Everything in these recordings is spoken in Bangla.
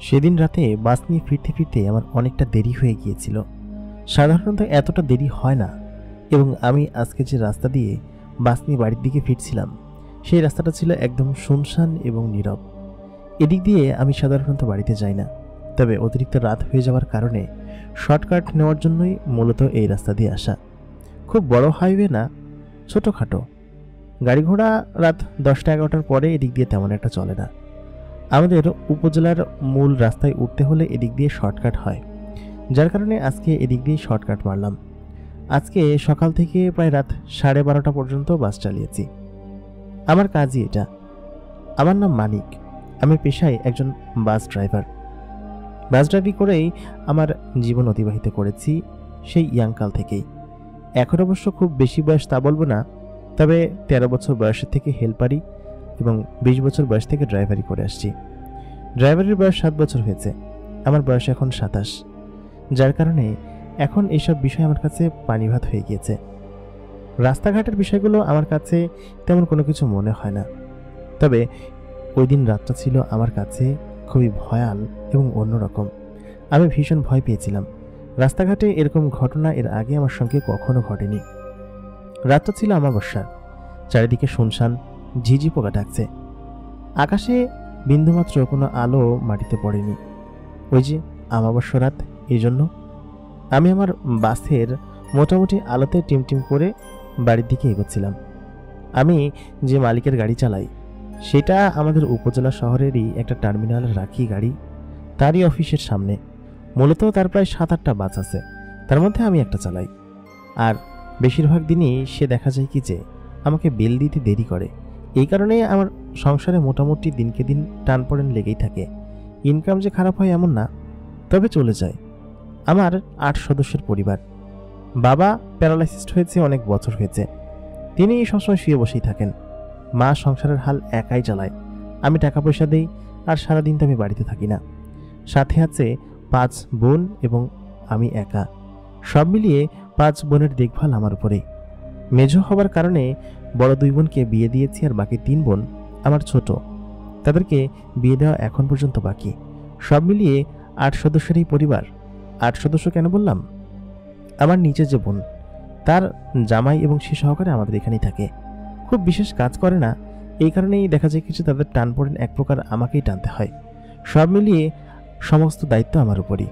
সেদিন রাতে বাস নিয়ে ফিরতে ফিরতে আমার অনেকটা দেরি হয়ে গিয়েছিল। সাধারণত এতটা দেরি হয় না, এবং আমি আজকে যে রাস্তা দিয়ে বাস নিয়ে বাড়ির দিকে ফিরছিলাম সেই রাস্তাটা ছিল একদম শুনশান এবং নীরব। এদিক দিয়ে আমি সাধারণত বাড়িতে যাই না, তবে অতিরিক্ত রাত হয়ে যাওয়ার কারণে শর্টকাট নেওয়ার জন্যই মূলত এই রাস্তা দিয়ে আসা। খুব বড় হাইওয়ে না, ছোটোখাটো গাড়ি ঘোড়া রাত 10টা-11টার পরে এদিক দিয়ে তেমন একটা চলে না। আমাদের উপজেলার মূল রাস্তায় উঠতে হলে এদিক দিয়ে শর্টকাট হয়, যার কারণে আজকে এদিক দিয়ে শর্টকাট মারলাম। আজকে সকাল থেকে প্রায় রাত 12:30 পর্যন্ত বাস চালিয়েছি। আমার কাজই এটা। আমার নাম মানিক, আমি পেশায় একজন বাস ড্রাইভার। বাস ড্রাইভিং করেই আমার জীবন অতিবাহিত করেছি সেই ইয়াংকাল থেকেই। এখন অবশ্য খুব বেশি বয়স তা বলবো না, তবে 13 বছর বয়সের থেকে হেল্পারি এবং 20 বছর বয়স থেকে ড্রাইভারি করে আসছি। ড্রাইভারের বয়স 7 বছর হয়েছে, আমার বয়স এখন 27, যার কারণে এখন এইসব বিষয় আমার কাছে পানিভাত হয়ে গিয়েছে। রাস্তাঘাটের বিষয়গুলো আমার কাছে তেমন কোনো কিছু মনে হয় না, তবে ওই দিন রাতটা ছিল আমার কাছে খুবই ভয়াল এবং অন্যরকম। আমি ভীষণ ভয় পেয়েছিলাম। রাস্তাঘাটে এরকম ঘটনা এর আগে আমার সঙ্গে কখনো ঘটেনি। রাতটা ছিল অমাবস্যা, চারিদিকে শুনশান, ঝিঝি পোকা ডাকছে। আকাশে বিন্দুমাত্র কোনো আলো মাটিতে পড়েনি। ওই যে অমাবস্যা রাত, এই জন্য আমি আমার বাসের মোটামুটি আলোতে টিমটিম করে বাড়ির দিকে এগোচ্ছিলাম। আমি যে মালিকের গাড়ি চালাই সেটা আমাদের উপজেলা শহরেরই একটা টার্মিনাল রাখি গাড়ি, তারই অফিসের সামনে। মূলত তার প্রায় 7-8টা বাস আছে, তার মধ্যে আমি একটা চালাই। আর বেশিরভাগ দিনই সে দেখা যায় কি যে আমাকে বিল দিতে দেরি করে। এই কারণে আমার সংসারে মোটামুটি দিনকে দিন টানপড়েন লেগেই থাকে। ইনকাম যে খারাপ হয় এমন না, তবে চলে যায়। আমার 8 সদস্যের পরিবার। বাবা প্যারালাইসিসড হয়েছে, অনেক বছর হয়েছে। তিনি সবসময় শুয়ে বসেই থাকেন। মা সংসারের হাল একাই চালায়। আমি টাকা পয়সা দেই, আর সারাদিন তো আমি বাড়িতে থাকি না। সাথে আছে 5 বোন এবং আমি একা। সব মিলিয়ে 5 বোনের দেখভাল আমার উপরেই। মেজো হবার কারণে বড় 2 বোনকে বিয়ে দিয়েছি, আর বাকি 3 বোন আমার ছোট, তাদেরকে বিয়ে দেওয়া এখন পর্যন্ত বাকি। সব মিলিয়ে 8 সদস্যের এই পরিবার। 8 সদস্য কেন বললাম? আমার নিচে যে বোন, তার জামাই এবং সে সহকারে আমাদের এখানেই থাকে। খুব বিশেষ কাজ করে না, এই কারণেই দেখা যায় কিছু তাদের টান পড়েন এক প্রকার আমাকেই টানতে হয়। সব মিলিয়ে সমস্ত দায়িত্ব আমার উপরই।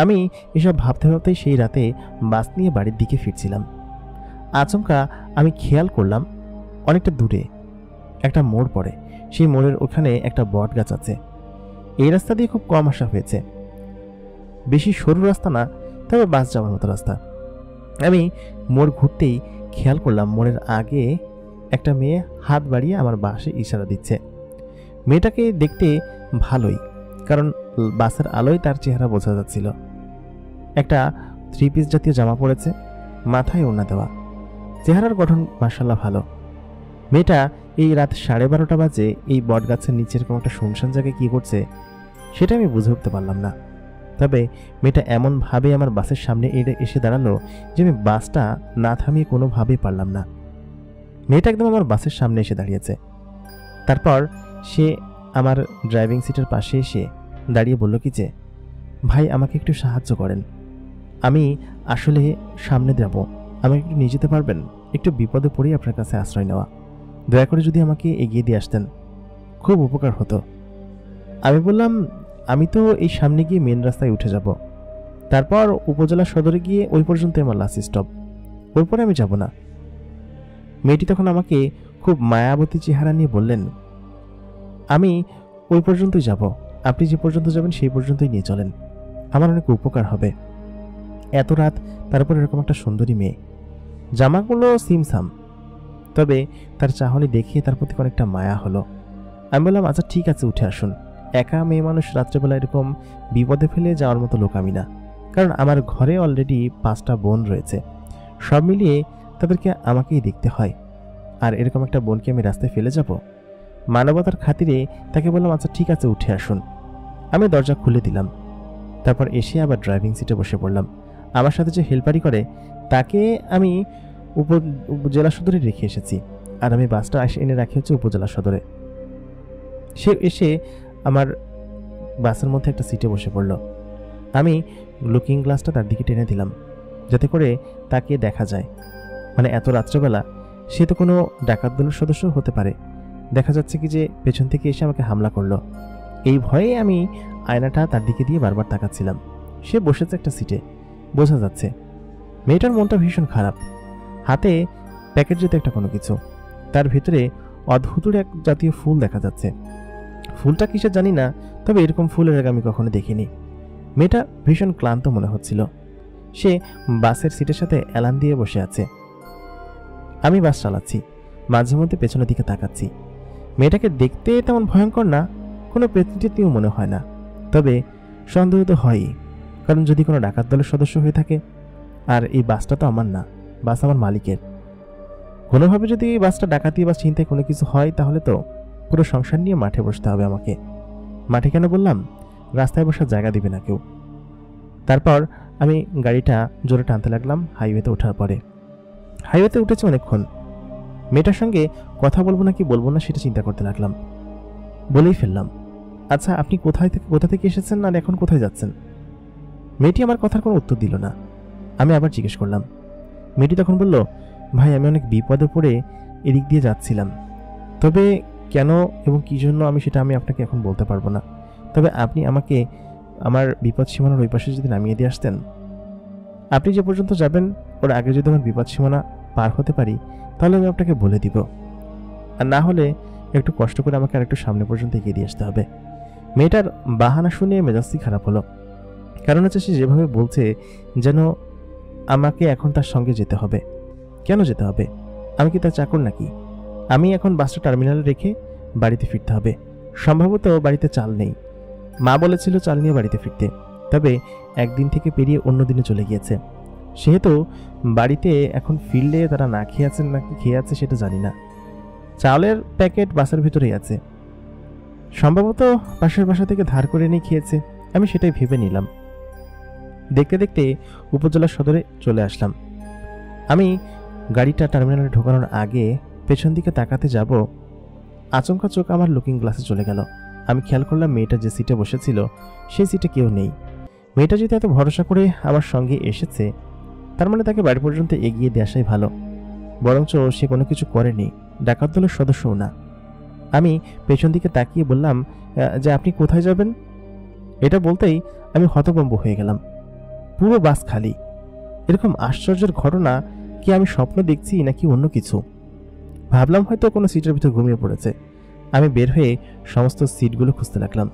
আমি এসব ভাবতে ভাবতেই সেই রাতে বাস নিয়ে বাড়ির দিকে ফিরছিলাম। আচমকা আমি খেয়াল করলাম অনেকটা দূরে একটা মোড় পড়ে। সেই মোড়ের ওখানে একটা বট গাছ আছে। এই রাস্তা দিয়ে খুব কম আসা হয়েছে, বেশি সরু রাস্তা না, তবে বাস যাওয়ার মতো রাস্তা। আমি মোড় ঘুরতেই খেয়াল করলাম মোড়ের আগে একটা মেয়ে হাত বাড়িয়ে আমার বাসে ইশারা দিচ্ছে। মেয়েটাকে দেখতে ভালোই, কারণ বাসের আলোয় তার চেহারা বোঝা যাচ্ছিল। একটা 3 পিস জাতীয় জামা পরেছে, মাথায় ওড়না দেওয়া, চেহারার গঠন মাশাআল্লাহ ভালো। মেয়েটা এই রাত 12:30 বাজে এই বট গাছের নিচের কোনো একটা শুনশান জায়গায় কী করছে সেটা আমি বুঝে উঠতে পারলাম না। তবে মেয়েটা এমনভাবে আমার বাসের সামনে এসে দাঁড়ালো যে আমি বাসটা না থামিয়ে কোনোভাবেই পারলাম না। মেয়েটা একদম আমার বাসের সামনে এসে দাঁড়িয়েছে। তারপর সে আমার ড্রাইভিং সিটের পাশে এসে দাঁড়িয়ে বলল কি যে, ভাই আমাকে একটু সাহায্য করেন, আমি আসলে সামনে যাব, আমাকে একটু নিয়ে যেতে পারবেন? একটু বিপদে পড়েই আপনার কাছে আশ্রয় নেওয়া, দয়া করে যদি আমাকে এগিয়ে দিয়ে আসতেন খুব উপকার হতো। আমি বললাম, আমি তো এই সামনে গিয়ে মেন রাস্তায় উঠে যাব, তারপর উপজেলা সদরে গিয়ে ওই পর্যন্ত আমার লাস্ট স্টপ, ওর পরে আমি যাব না। মেয়েটি তখন আমাকে খুব মায়াবতী চেহারা নিয়ে বললেন, আমি ওই পর্যন্তই যাব, আপনি যে পর্যন্ত যাবেন সেই পর্যন্তই নিয়ে চলেন, আমার অনেক উপকার হবে। এত রাত, তারপর এরকম একটা সুন্দরী মেয়ে, জামাগুলো সিমসাম, তবে তার চাহনি দেখে তার প্রতি অনেকটা মায়া হলো। আমি বললাম, আচ্ছা ঠিক আছে, উঠে আসুন। একা মেয়ে মানুষ রাত্রেবেলা এরকম বিপদে ফেলে যাওয়ার মতো লোক আমি না, কারণ আমার ঘরে অলরেডি 5টা বোন রয়েছে। সব মিলিয়ে তাদেরকে আমাকেই দেখতে হয়, আর এরকম একটা বোনকে আমি রাস্তায় ফেলে যাব? মানবতার খাতিরে তাকে বললাম, আচ্ছা ঠিক আছে, উঠে আসুন। আমি দরজা খুলে দিলাম। তারপর এসে আবার ড্রাইভিং সিটে বসে পড়লাম। আমার সাথে যে হেল্পারি করে তাকে আমি উপজেলা সদরে রেখে এসেছি, আর আমি বাসটা এনে রাখি হচ্ছে উপজেলা সদরে। সে এসে আমার বাসের মধ্যে একটা সিটে বসে পড়ল। আমি লুকিং গ্লাসটা তার দিকে টেনে দিলাম যাতে করে তাকে দেখা যায়। মানে এত রাত্রেবেলা সে তো কোনো ডাকাত দলের সদস্য হতে পারে। দেখা যাচ্ছে কি যে পেছন থেকে এসে আমাকে হামলা করলো। এই ভয়ে আমি আয়নাটা তার দিকে দিয়ে বারবার তাকাচ্ছিলাম। সে বসেছে একটা সিটে, বোঝা যাচ্ছে মেয়েটার মনটা ভীষণ খারাপ। হাতে প্যাকেট যেতে একটা কোনো কিছু, তার ভিতরে অদ্ভুত এক জাতীয় ফুল দেখা যাচ্ছে। ফুলটা কিসের জানি না, তবে এরকম ফুলের আগে আমি কখনো দেখিনি। মেয়েটা ভীষণ ক্লান্ত মনে হচ্ছিল। সে বাসের সিটের সাথে অ্যালার্ম দিয়ে বসে আছে। আমি বাস চালাচ্ছি, মাঝে মধ্যে পেছনের দিকে তাকাচ্ছি। মেয়েটাকে দেখতে তেমন ভয়ঙ্কর না, কোনো প্রেতনিও মনে হয় না, তবে সন্দেহ তো হয়ই, কারণ যদি কোনো ডাকাত দলের সদস্য হয়ে থাকে। আর এই বাসটা তো আমার না, বাস আমার মালিকের। কোনোভাবে যদি এই বাসটা ডাকাতি বা চিন্তায় কোনো কিছু হয় তাহলে তো পুরো সংসার নিয়ে মাঠে বসতে হবে আমাকে। মাঠে কেন বললাম, রাস্তায় বসার জায়গা দিবে না কেউ। তারপর আমি গাড়িটা জোরে টানতে লাগলাম। হাইওয়েতে ওঠার পরে হাইওয়েতে উঠেছে অনেকক্ষণ। মেয়েটার সঙ্গে কথা বলবো না কি বলবো না সেটা চিন্তা করতে লাগলাম। বলেই ফেললাম, আচ্ছা আপনি কোথা থেকে এসেছেন আর এখন কোথায় যাচ্ছেন? মেয়েটি আমার কথার কোনো উত্তর দিল না। আমি আবার জিজ্ঞেস করলাম। মেয়েটি তখন বলল, ভাই আমি অনেক বিপদে পড়ে এদিক দিয়ে যাচ্ছিলাম, তবে কেন এবং কী জন্য সেটা আমি আপনাকে এখন বলতে পারবো না। তবে আপনি আমাকে আমার বিপদ সীমানার ওই পাশে যদি নামিয়ে দিয়ে আসতেন, আপনি যে পর্যন্ত যাবেন ওর আগে যদি আমার বিপদ সীমানা পার হতে পারি তাহলে আমি আপনাকে বলে দিব, আর না হলে একটু কষ্ট করে আমাকে আরেকটু সামনে পর্যন্ত এগিয়ে দিয়ে আসতে হবে। মেয়েটার বাহানা শুনে মেজাজটি খারাপ হলো, কারণ হচ্ছে সে যেভাবে বলছে যেন আমাকে এখন তার সঙ্গে যেতে হবে। কেন যেতে হবে? আমি কি তার চাকর নাকি? আমি এখন বাসটা টার্মিনালে রেখে বাড়িতে ফিরতে হবে। সম্ভবত বাড়িতে চাল নেই, মা বলেছিল চাল নিয়ে বাড়িতে ফিরতে, তবে একদিন থেকে পেরিয়ে অন্য দিনে চলে গিয়েছে। সেহেতু বাড়িতে এখন ফিরলে তারা না খেয়ে আছেন নাকি খেয়ে আছে সেটা জানি না। চালের প্যাকেট বাসের ভিতরেই আছে, সম্ভবত পাশের বাসা থেকে ধার করে নিয়ে খেয়েছে, আমি সেটাই ভেবে নিলাম। দেখতে দেখতে উপজেলা সদরে চলে আসলাম। আমি গাড়িটা টার্মিনালে ঢোকানোর আগে পেছন দিকে তাকাতে যাব, আচমকা চোখ আমার লুকিং গ্লাসে চলে গেল। আমি খেয়াল করলাম মেয়েটা যে সিটে বসেছিল সেই সিটে কেউ নেই। মেয়েটা যদি এত ভরসা করে আমার সঙ্গে এসেছে, তার মানে তাকে বাড়ি পর্যন্ত এগিয়ে দিয়ে আসাই ভালো। বরঞ্চ সে কোনো কিছু করেনি, ডাকাত দলের সদস্যও না। আমি পেছন দিকে তাকিয়ে বললাম যে আপনি কোথায় যাবেন? এটা বলতেই আমি হতভম্ব হয়ে গেলাম। পুরো বাস খালি। এরকম আশ্চর্যের ঘটনা কি আমি স্বপ্ন দেখছি নাকি অন্য কিছু? ভাবলাম হয়তো কোনো সিটের ভিতর ঘুমিয়ে পড়েছে। আমি বের হয়ে সমস্ত সিটগুলো খুঁজতে লাগলাম।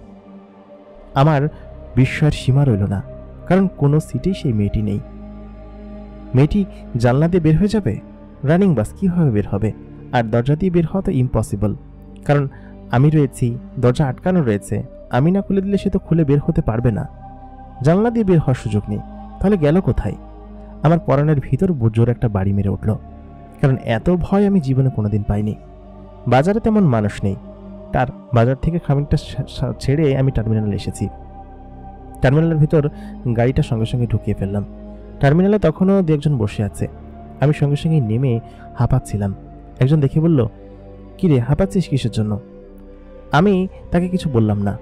আমার বিস্ময়ের সীমা রইল না, কারণ কোনো সিটেই সেই মেয়েটি নেই। মেয়েটি জানলা দিয়ে বের হয়ে যাবে? রানিং বাস কীভাবে বের হবে? আর দরজা দিয়ে বের হওয়া তো ইম্পসিবল, কারণ আমি রয়েছি, দরজা আটকানো রয়েছে। আমি না খুলে দিলে সে তো খুলে বের হতে পারবে না। জানলা দিয়ে বের হওয়ার সুযোগ নেই, তাহলে গেল কোথায়? আমার পরাণের ভিতর জোর একটা বাড়ি মেরে উঠল, কারণ এত ভয় আমি জীবনে কোনোদিন পাইনি। বাজারে তেমন মানুষ নেই, তার বাজার থেকে খানিকটা ছেড়ে আমি টার্মিনালে এসেছি। টার্মিনালের ভিতর গাড়িটা সঙ্গে সঙ্গে ঢুকিয়ে ফেললাম। টার্মিনালে তখনও দু একজন বসে আছে। আমি সঙ্গে সঙ্গে নেমে হাঁপাচ্ছিলাম। একজন দেখে বলল, কি রে হাঁপাচ্ছিস কিসের জন্য? আমি তাকে কিছু বললাম না,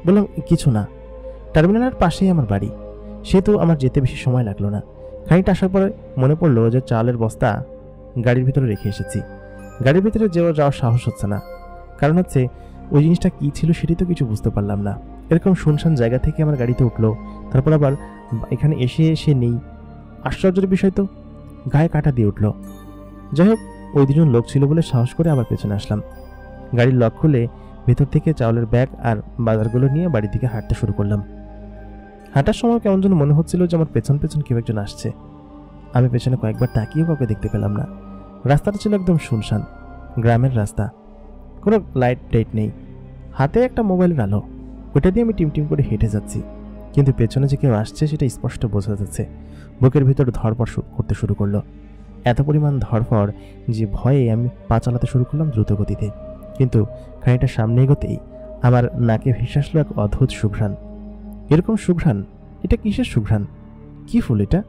বললাম কিছু না। টার্মিনালের পাশেই আমার বাড়ি, সেহেতু আমার যেতে বেশি সময় লাগলো না। খানিকটা আসার পরে মনে পড়লো যে চালের বস্তা গাড়ির ভিতরে রেখে এসেছি। গাড়ির ভিতরে যাওয়ার সাহস হচ্ছে না, কারণ হচ্ছে ওই জিনিসটা কী ছিল সেটি তো কিছু বুঝতে পারলাম না। এরকম শুনশান জায়গা থেকে আমার গাড়িতে উঠলো, তারপর আবার এখানে এসে নেই। আশ্চর্যের বিষয় তো, গায়ে কাটা দিয়ে উঠলো। যাই হোক, ওই দুজন লোক ছিল বলে সাহস করে আবার পেছনে আসলাম। গাড়ির লক খুলে ভেতর থেকে চাউলের ব্যাগ আর বাজারগুলো নিয়ে বাড়ির দিকে হাঁটতে শুরু করলাম। হাঁটার সময় কেমন যেন মনে হচ্ছিল যে আমার পেছন পেছন কেউ একজন আসছে। আমি পেছনে কয়েকবার তাকিয়েও কাউকে দেখতে পেলাম না। রাস্তাটা ছিল একদম শুনশান, গ্রামের রাস্তা, কোনো লাইট টাইট নেই। হাতে একটা মোবাইলের আলো, ওটা দিয়ে আমি টিমটিম করে হেঁটে যাচ্ছি, কিন্তু পেছনে যে কেউ আসছে সেটা স্পষ্ট বোঝা যাচ্ছে। বুকের ভিতর ধড়ফড় করতে শুরু করলো। এত পরিমাণ ধড়ফড় যে ভয়ে আমি পা চালাতে শুরু করলাম দ্রুত গতিতে। কিন্তু খানিকটা সামনে এগোতেই আমার নাকে ভেসে আসলো এক অদ্ভুত সুঘ্রাণ। এরকম সুঘ্রাণ? এটা কিসের সুঘ্রাণ? কি ফুল এটা?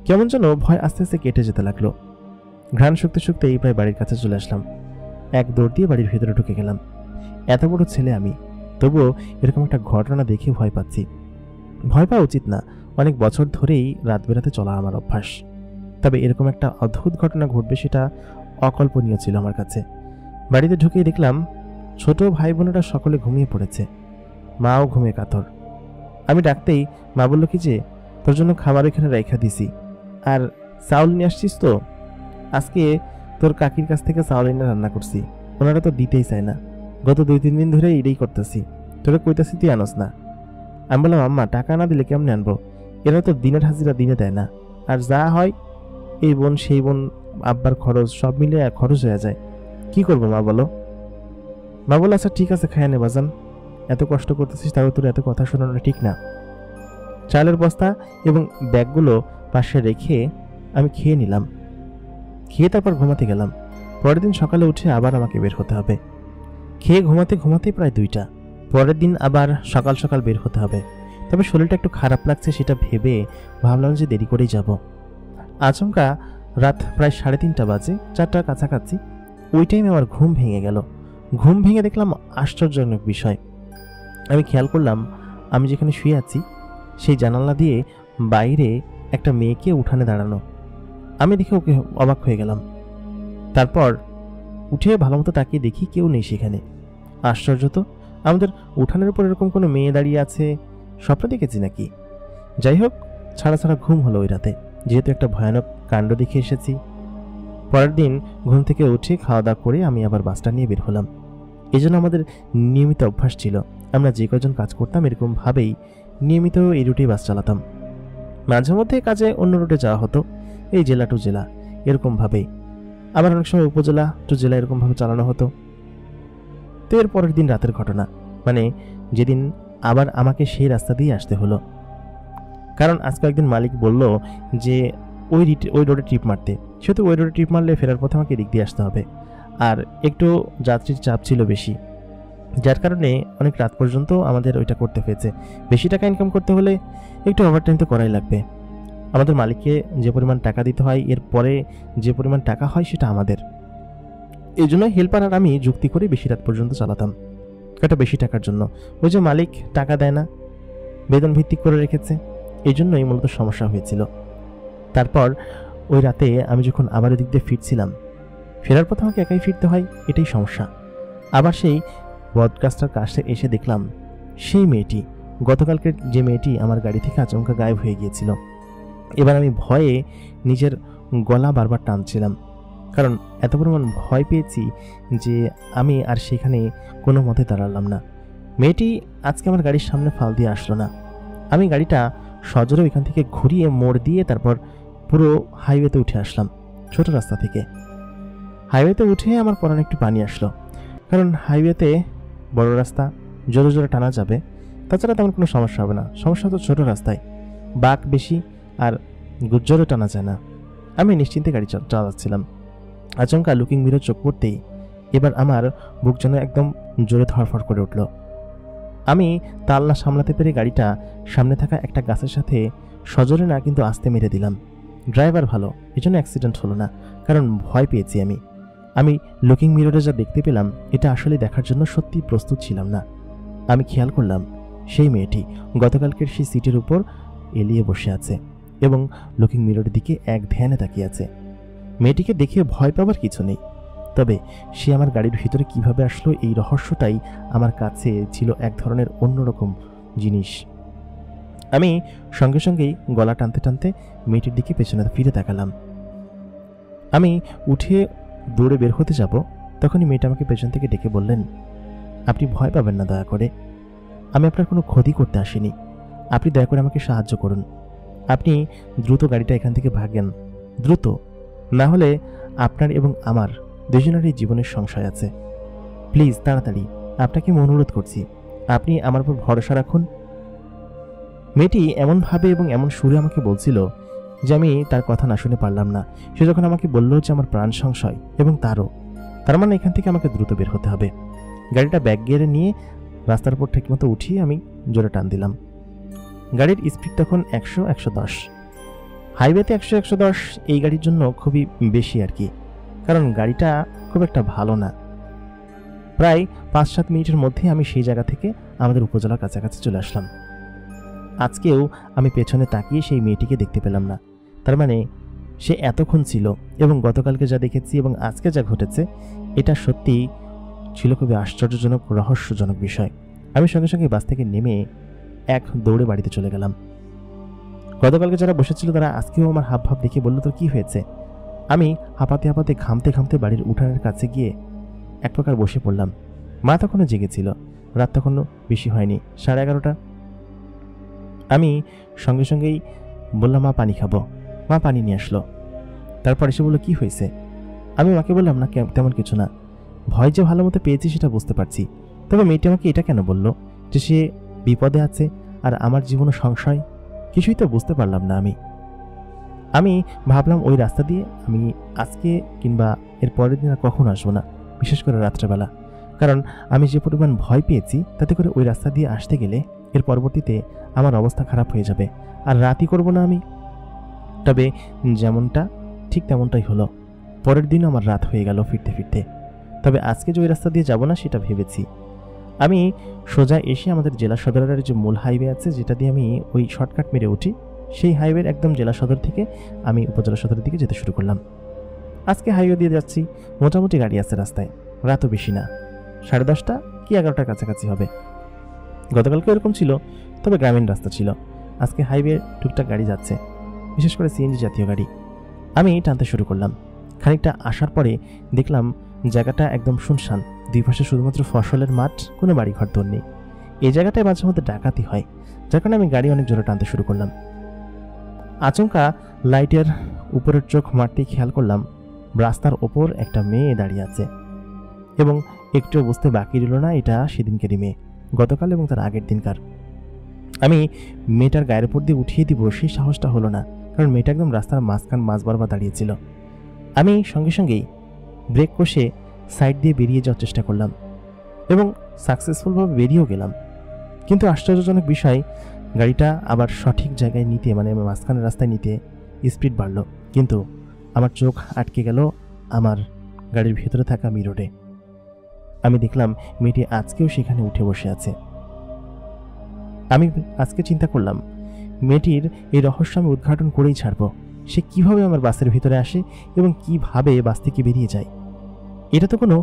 কেমন যেন ভয় আস্তে আস্তে কেটে যেতে লাগলো। ঘ্রাণ শুকতে শুকতেই প্রায় বাড়ির কাছে চলে আসলাম। এক দৌড় দিয়ে বাড়ির ভেতরে ঢুকে গেলাম। এত বড় ছেলে আমি, তবুও এরকম একটা ঘটনা দেখে ভয় পাচ্ছি। ভয় পাওয়া উচিত না, অনেক বছর ধরেই রাত বেরাতে চলা আমার অভ্যাস। তবে এরকম একটা অদ্ভুত ঘটনা ঘটবে সেটা অকল্পনীয় ছিল আমার কাছে। বাড়িতে ঢুকেই দেখলাম ছোট ভাই বোনেরা সকলে ঘুমিয়ে পড়েছে, মাও ঘুমিয়ে কাতর। আমি ডাকতেই মা বলল কি যে, তোর জন্য খাবার এখানে রাইখা দিছি, আর চাউল নিয়ে আসছিস তো? আজকে তোর কাকির কাছ থেকে চাউল এনে রান্না করছি, ওনারা তো দিতেই চায় না, গত 2-3 দিন ধরে এটাই করতেছি, তোরা কইতাছি তুই আনস না। আমি বললাম, আম্মা টাকা না দিলে কেমনে আনবো? এরা তো দিনের হাজিরা দিনে দেয় না, আর যা হয় এই বোন সেই বোন আব্বার খরচ সব মিলে খরচ হয়ে যায়, কি করবো মা বলো? মা বলে, আচ্ছা ঠিক আছে খায় নে বাজান, এত কষ্ট করতেছিস তাও তোর এত কথা শোনানো ঠিক না। চালের বস্তা এবং ব্যাগগুলো পাশে রেখে আমি খেয়ে নিলাম। খেয়ে তারপর ঘুমাতে গেলাম। পরের দিন সকালে উঠে আবার আমাকে বের হতে হবে। খেয়ে ঘুমাতে ঘুমাতেই প্রায় 2টা। পরের দিন আবার সকাল সকাল বের হতে হবে। তবে শরীরটা একটু খারাপ লাগছে সেটা ভেবে ভাবলাম যে দেরি করেই যাব। আচমকা রাত প্রায় 3:30 বাজে, 4টার কাছাকাছি। ওই টাইমে আমার ঘুম ভেঙে গেল। ঘুম ভেঙে দেখলাম আশ্চর্যজনক বিষয়। আমি খেয়াল করলাম আমি যেখানে শুয়ে আছি সেই জানালা দিয়ে বাইরে একটা মেয়েকে উঠানে দাঁড়ানো। আমি দেখে ওকে অবাক হয়ে গেলাম। তারপর উঠে ভালো মতো তাকিয়ে দেখি কেউ নেই সেখানে। আশ্চর্য তো, আমাদের উঠানের উপর এরকম কোনো মেয়ে দাঁড়িয়ে আছে স্বপ্ন দেখেছি নাকি? যাই হোক, ছাড়া ছাড়া ঘুম হলো ওই রাতে, যেহেতু একটা ভয়ানক কাণ্ড দেখে এসেছি। পরের দিন ঘুম থেকে উঠে খাওয়া দাওয়া করে আমি আবার বাসটা নিয়ে বের হলাম। এই জন্য আমাদের নিয়মিত অভ্যাস ছিল, আমরা যে কজন কাজ করতাম এরকমভাবেই নিয়মিত এই রুটেই বাস চালাতাম। মাঝে মধ্যে কাজে অন্য রুটে যাওয়া হতো, এই জেলা টু জেলা এরকমভাবেই, আবার অনেক সময় উপজেলা টু জেলা এরকমভাবে চালানো হতো। তো এর পরের দিন রাতের ঘটনা, মানে যেদিন আবার আমাকে সেই রাস্তা দিয়ে আসতে হলো। কারণ আজকে একদিন মালিক বলল যে ওই রোডে ট্রিপ মারতে, সেহেতু ওই রোডে ট্রিপ মারলে ফেরার পথে আমাকে দিক দিয়ে আসতে হবে, আর একটু যাত্রীর চাপ ছিল বেশি, যার কারণে অনেক রাত পর্যন্ত আমাদের ওইটা করতে হয়েছে। বেশি টাকা ইনকাম করতে হলে একটু ওভারটাইম তো করাই লাগবে। আমাদের মালিককে যে পরিমাণ টাকা দিতে হয় এর পরে যে পরিমাণ টাকা হয় সেটা আমাদের। এই জন্য হেল্পার আর আমি যুক্তি করে বেশি রাত পর্যন্ত চালাতাম, একটা বেশি টাকার জন্য। ওই যে মালিক টাকা দেয় না, বেতন ভিত্তিক করে রেখেছে, এই জন্যই মূলত সমস্যা হয়েছিল। তারপর ওই রাতে আমি যখন আবার ওই দিক দিয়ে ফিরছিলাম, ফেরার পথে আমাকে একাই ফিরতে হয়, এটাই সমস্যা। আবার সেই বদকাজটার কাছে এসে দেখলাম সেই মেয়েটি, গতকালকের যে মেয়েটি আমার গাড়ি থেকে আচমকা গায়েব হয়ে গিয়েছিল। এবার আমি ভয়ে নিজের গলা বারবার টানছিলাম, কারণ এত পরিমাণ ভয় পেয়েছি যে আমি আর সেখানে কোনো মতে দাঁড়ালাম না। মেয়েটি আজকে আমার গাড়ির সামনে ফাল দিয়ে আসলো না। আমি গাড়িটা সজোরে ওইখান থেকে ঘুরিয়ে মোড় দিয়ে তারপর পুরো হাইওয়েতে উঠে আসলাম। ছোট রাস্তা থেকে হাইওয়েতে উঠে আমার পরনে একটু পানি আসলো, কারণ হাইওয়েতে বড় রাস্তা, জোরে জোরে টানা যাবে, তাছাড়া তেমন কোনো সমস্যা হবে না। সমস্যা তো ছোট রাস্তায়, বাঁক বেশি আর জোরে টানা যায় না। আমি নিশ্চিন্তে গাড়ি চালাচ্ছিলাম। আচমকা লুকিং মিরর চোখ পড়তেই এবার আমার বুক যেন একদম জোরে ধড়ফড় করে উঠল। আমি তাল না সামলাতে পেরে গাড়িটা সামনে থাকা একটা গাছের সাথে সজোরে না কিন্তু আস্তে মেরে দিলাম। ড্রাইভার ভালো, এজন্য অ্যাক্সিডেন্ট হলো না, কারণ ভয় পেয়েছি আমি লুকিং মিররে যা দেখতে পেলাম এটা আসলে দেখার জন্য সত্যি প্রস্তুত ছিলাম না। আমি খেয়াল করলাম সেই মেয়েটি গতকালকের সেই সিটের উপর এলিয়ে বসে আছে এবং লুকিং মিররের দিকে এক ধ্যানে তাকিয়ে আছে। মেয়েটিকে দেখে ভয় পাবার কিছু নেই, তবে সে আমার গাড়ির ভিতরে কিভাবে আসলো এই রহস্যটাই আমার কাছে ছিল এক ধরনের অন্যরকম জিনিস। আমি সঙ্গে সঙ্গেই গলা টানতে টানতে মেয়েটির দিকে পেছনে ফিরে তাকালাম। আমি উঠে দৌড়ে বের হতে যাব, তখনই মেয়েটা আমাকে পেছন থেকে ডেকে বললেন, আপনি ভয় পাবেন না, দয়া করে আমি আপনার কোনো ক্ষতি করতে আসিনি, আপনি দয়া করে আমাকে সাহায্য করুন। আপনি দ্রুত গাড়িটা এখান থেকে ভাগেন, দ্রুত, না হলে আপনার এবং আমার দুজনেরই জীবনের সংশয় আছে। প্লিজ তাড়াতাড়ি, আপনাকে আমি অনুরোধ করছি, আপনি আমার উপর ভরসা রাখুন। মেয়েটি এমনভাবে এবং এমন সুরে আমাকে বলছিল যে আমি তার কথা না শুনে পারলাম না। সে যখন আমাকে বলল যে আমার প্রাণ সংশয় এবং তার মানে এখান থেকে আমাকে দ্রুত বের হতে হবে। গাড়িটা ব্যাক গিয়ারে নিয়ে রাস্তার উপর ঠিকমতো উঠিয়ে আমি জোরে টান দিলাম। গাড়ির স্পিড তখন 100-110, হাইওয়েতে 100-110 এই গাড়ির জন্য খুবই বেশি আর কি, কারণ গাড়িটা খুব একটা ভালো না। প্রায় 5-7 মিনিটের মধ্যে আমি সেই জায়গা থেকে আমাদের উপজেলার কাছাকাছি চলে আসলাম। আজকেও আমি পেছনে তাকিয়ে সেই মেয়েটিকে দেখতে পেলাম না। তার মানে সে এতক্ষণ ছিল, এবং গতকালকে যা দেখেছি এবং আজকে যা ঘটেছে, এটা সত্যি ছিল খুবই আশ্চর্যজনক, রহস্যজনক বিষয়। আমি সঙ্গে সঙ্গে বাস থেকে নেমে এক দৌড়ে বাড়িতে চলে গেলাম। গতকালকে যারা বসেছিল তারা আজকেও আমার হাব ভাব দেখে বলল, তোর কি হয়েছে? আমি হাঁপাতে হাঁপাতে ঘামতে ঘামতে বাড়ির উঠানের কাছে গিয়ে এক প্রকার বসে পড়লাম। মা তখনও জেগেছিল, রাত তখনও বেশি হয়নি, 11:30। আমি সঙ্গে সঙ্গেই বললাম, মা পানি খাবো। মা পানি নিয়ে আসলো। তারপর এসে বললো, কি হয়েছে? আমি মাকে বললাম, না তেমন কিছু না, ভয় যে ভালো মতো পেয়েছি সেটা বুঝতে পারছি। তবে মেয়েটি আমাকে এটা কেন বলল যে সে বিপদে আছে আর আমার জীবনে সংশয়? কিছুই তো বুঝতে পারলাম না। আমি ভাবলাম ওই রাস্তা দিয়ে আমি আজকে কিংবা এর পরের দিন আর কখনো আসবো না, বিশেষ করে রাত্রেবেলা। কারণ আমি যে পরিমাণ ভয় পেয়েছি, তাতে করে ওই রাস্তা দিয়ে আসতে গেলে এর পরবর্তীতে আমার অবস্থা খারাপ হয়ে যাবে, আর রাতই করব না আমি। তবে যেমনটা ঠিক তেমনটাই হলো। পরের দিনও আমার রাত হয়ে গেল ফিরতে ফিরতে। তবে আজকে যে ওই রাস্তা দিয়ে যাব না সেটা ভেবেছি। আমি সোজা এসে আমাদের জেলা সদরের যে মূল হাইওয়ে আছে, যেটা দিয়ে আমি ওই শর্টকাট মেরে উঠি, সেই হাইওয়ের একদম জেলা সদর থেকে আমি উপজেলা সদরের দিকে যেতে শুরু করলাম। আজকে হাইওয়ে দিয়ে যাচ্ছি, মোটামুটি গাড়ি আছে রাস্তায়, রাতও বেশি না, 10:30 কি 11টার কাছাকাছি হবে। গতকালকে এরকম ছিল, তবে গ্রামীণ রাস্তা ছিল। আজকে হাইওয়ে টুকটাক গাড়ি যাচ্ছে, বিশেষ করে সিএনজি জাতীয় গাড়ি। আমি টানতে শুরু করলাম। খানিকটা আসার পরে দেখলাম জায়গাটা একদম শুনশান, দুই পাশে শুধুমাত্র ফসলের মাঠ, কোনো বাড়িঘর দূর নেই। এই জায়গাটায় মাঝে মধ্যে ডাকাতি হয়, যার কারণে আমি গাড়ি অনেক জোরে টানতে শুরু করলাম। আচমকা লাইটের উপরের চোখ মারতেই খেয়াল করলাম রাস্তার ওপর একটা মেয়ে দাঁড়িয়ে আছে, এবং একটু বুঝতে বাকি রইল না এটা সেদিনকারই মেয়ে, গতকাল এবং তার আগের দিনকার। আমি মেয়েটার গায়ের উপর দিয়ে উঠিয়ে দিব সেই সাহসটা হলো না, কারণ মেয়েটা একদম রাস্তার মাঝ বরাবর দাঁড়িয়েছিল। আমি সঙ্গে সঙ্গেই ব্রেক কষে সাইড দিয়ে বেরিয়ে যাওয়ার চেষ্টা করলাম, এবং সাকসেসফুলভাবে বেরিয়েও গেলাম। কিন্তু আশ্চর্যজনক বিষয়, গাড়িটা আবার সঠিক জায়গায় নিতে, মানে মাঝখানের রাস্তায় নিতে স্পিড বাড়ল, কিন্তু আমার চোখ আটকে গেল আমার গাড়ির ভেতরে থাকা মিররে। আমি দেখলাম মেয়েটি আজকেও সেখানে উঠে বসে আছে। আমি আজকে চিন্তা করলাম, মেয়েটির এই রহস্য আমি উদ্ঘাটন করেই ছাড়ব। সে কিভাবে আমার বাসের ভিতরে আসে এবং কিভাবে বাস থেকে বেরিয়ে যায়? এটা তো কোনো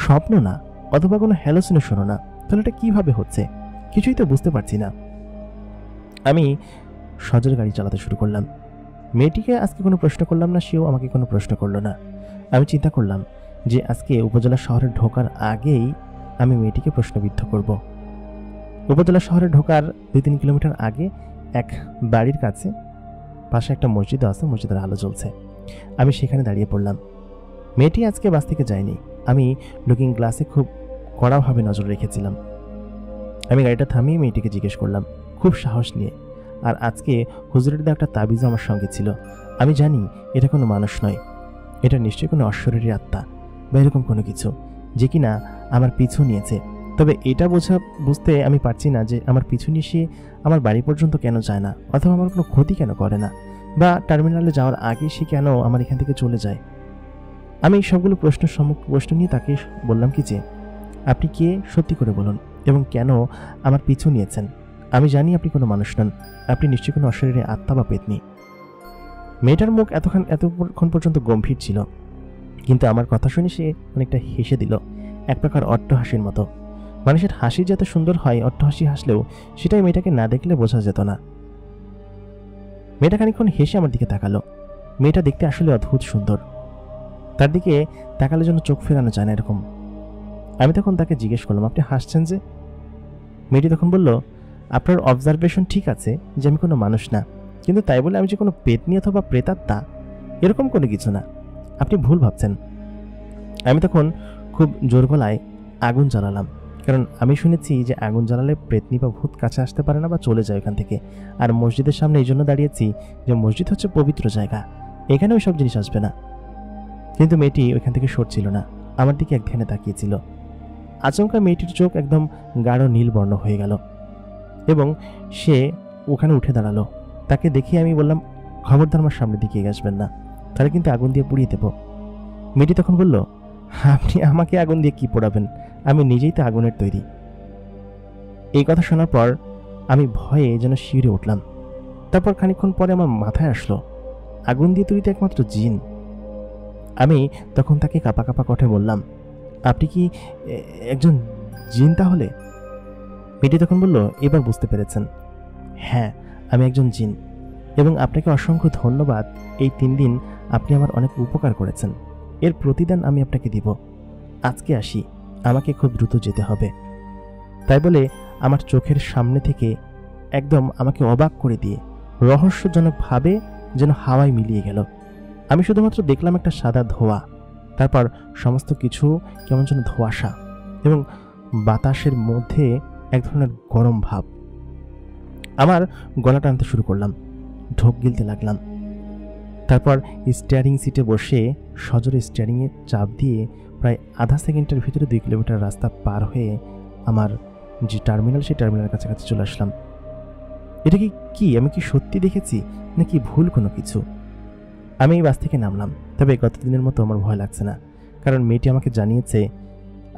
স্বপ্ন না, অথবা কোনো হ্যালোসিনেশনও না। তাহলে এটা কিভাবে হচ্ছে? কিছুই তো বুঝতে পারছি না। আমি সজোরে গাড়ি চালাতে শুরু করলাম। মেয়েটিকে আজকে কোনো প্রশ্ন করলাম না, সেও আমাকে কোনো প্রশ্ন করলো না। আমি চিন্তা করলাম যে আজকে উপজেলা শহরে ঢোকার আগেই আমি মেয়েটিকে প্রশ্নবিদ্ধ করব। উপজেলা শহরে ঢোকার 2-3 কিলোমিটার আগে এক বাড়ির কাছে পাশে একটা মসজিদ আছে, মসজিদের আলো জ্বলছে। আমি সেখানে দাঁড়িয়ে পড়লাম। মেয়েটি আজকে বাস থেকে যায়নি। আমি লুকিং গ্লাসে খুব কড়াভাবে নজর রেখেছিলাম। আমি গাড়িটা থামিয়ে মেয়েটিকে জিজ্ঞেস করলাম খুব সাহস নিয়ে, আর আজকে হুজুরের দেওয়া একটা তাবিজও আমার সঙ্গে ছিল। আমি জানি এটা কোনো মানুষ নয়, এটা নিশ্চয়ই কোনো অশ্বরেরই আত্মা বা এরকম কোনো কিছু, যে কিনা আমার পিছু নিয়েছে। তবে এটা বুঝতে আমি পারছি না যে আমার পিছু নিয়ে সে আমার বাড়ি পর্যন্ত কেন যায় না, অথবা আমার কোনো ক্ষতি কেন করে না, বা টার্মিনালে যাওয়ার আগে সে কেন আমার এখান থেকে চলে যায়। আমি সবগুলো প্রশ্ন নিয়ে তাকে বললাম কি যে, আপনি কে সত্যি করে বলুন, এবং কেন আমার পিছু নিয়েছেন? আমি জানি আপনি কোনো মানুষ নন, আপনি নিশ্চয়ই কোনো অশরীরী আত্মা বা পেতনি। মেয়েটার মুখ এতক্ষণ পর্যন্ত গম্ভীর ছিল, কিন্তু আমার কথা শুনে সে অনেকটা হেসে দিল, এক প্রকার অট্টহাসির মতো। মানুষের হাসি যত সুন্দর হয়, অট্টহাসি হাসলেও সেটাই মেয়েটাকে না দেখলে বোঝা যেত না। মেয়েটা খানিকক্ষণ হেসে আমার দিকে তাকালো। মেয়েটা দেখতে আসলে অদ্ভুত সুন্দর, তার দিকে তাকালে যেন চোখ ফেরানো যায় না এরকম। আমি তখন তাকে জিজ্ঞেস করলাম, আপনি হাসছেন যে? মেয়েটি তখন বলল, আপনার অবজারভেশন ঠিক আছে যে আমি কোনো মানুষ না, কিন্তু তাই বলে আমি যে কোনো পেতনি অথবা প্রেতাত্মা এরকম কোনো কিছু না, আপনি ভুল ভাবছেন। আমি তখন খুব জোর গলায় আগুন জ্বালালাম, কারণ আমি শুনেছি যে আগুন জ্বালালে প্রেতনি বা ভূত কাছে আসতে পারে না বা চলে যায় এখান থেকে। আর মসজিদের সামনে এই জন্য দাঁড়িয়েছি যে মসজিদ হচ্ছে পবিত্র জায়গা, এখানে ওই সব জিনিস আসবে না। কিন্তু মেয়েটি ওইখান থেকে সরছিল না, আমার দিকে এক ধ্যানে তাকিয়েছিল। আচমকা মেয়েটির চোখ একদম গাঢ় নীল বর্ণ হয়ে গেল, এবং সে ওখানে উঠে দাঁড়ালো। তাকে দেখে আমি বললাম, খবরদার আমার সামনের দিকে এগিয়ে আসবেন না, তাহলে কিন্তু আগুন দিয়ে পুড়িয়ে দেব। মেয়েটি তখন বলল, আপনি আমাকে আগুন দিয়ে কি পোড়াবেন? আমি নিজেই তো আগুনের তৈরি। এই কথা শোনার পর আমি ভয়ে যেন শিউরে উঠলাম। তারপর খানিকক্ষণ পরে আমার মাথায় আসলো আগুন দিয়ে তৈরি একমাত্র জিন। আমি তখন তাকে কাঁপা কাঁপা কণ্ঠে বললাম, আপনি কি একজন জিন তাহলে? মেয়েটি তখন বলল, এবার বুঝতে পেরেছেন। হ্যাঁ, আমি একজন জিন, এবং আপনাকে অসংখ্য ধন্যবাদ। এই 3 দিন আপনি আমার অনেক উপকার করেছেন, এর প্রতিদান আমি আপনাকে দিব। আজকে আসি, আমাকে খুব দ্রুত যেতে হবে। তাই বলে আমার চোখের সামনে থেকে একদম আমাকে অবাক করে দিয়ে রহস্যজনকভাবে যেন হাওয়ায় মিলিয়ে গেল। আমি শুধুমাত্র দেখলাম একটা সাদা ধোঁয়া, তারপর সমস্ত কিছু কেমন যেন ধোঁয়াশা, এবং বাতাসের মধ্যে এক ধরনের গরম ভাব। আমার গলা টানতে শুরু করলাম, ঢোক গিলতে লাগলাম। তারপর স্টিয়ারিং সিটে বসে সজোরে স্টিয়ারিংয়ে চাপ দিয়ে প্রায় আধা সেকেন্ডের ভিতরে 2 কিলোমিটার রাস্তা পার হয়ে আমার যে টার্মিনাল, সেই টার্মিনালের কাছাকাছি চলে আসলাম। এটা কি আমি কি সত্যি দেখেছি নাকি ভুল কোনো কিছু? আমি এই বাস থেকে নামলাম। তবে গত দিনের মতো আমার ভয় লাগছে না, কারণ মেয়েটি আমাকে জানিয়েছে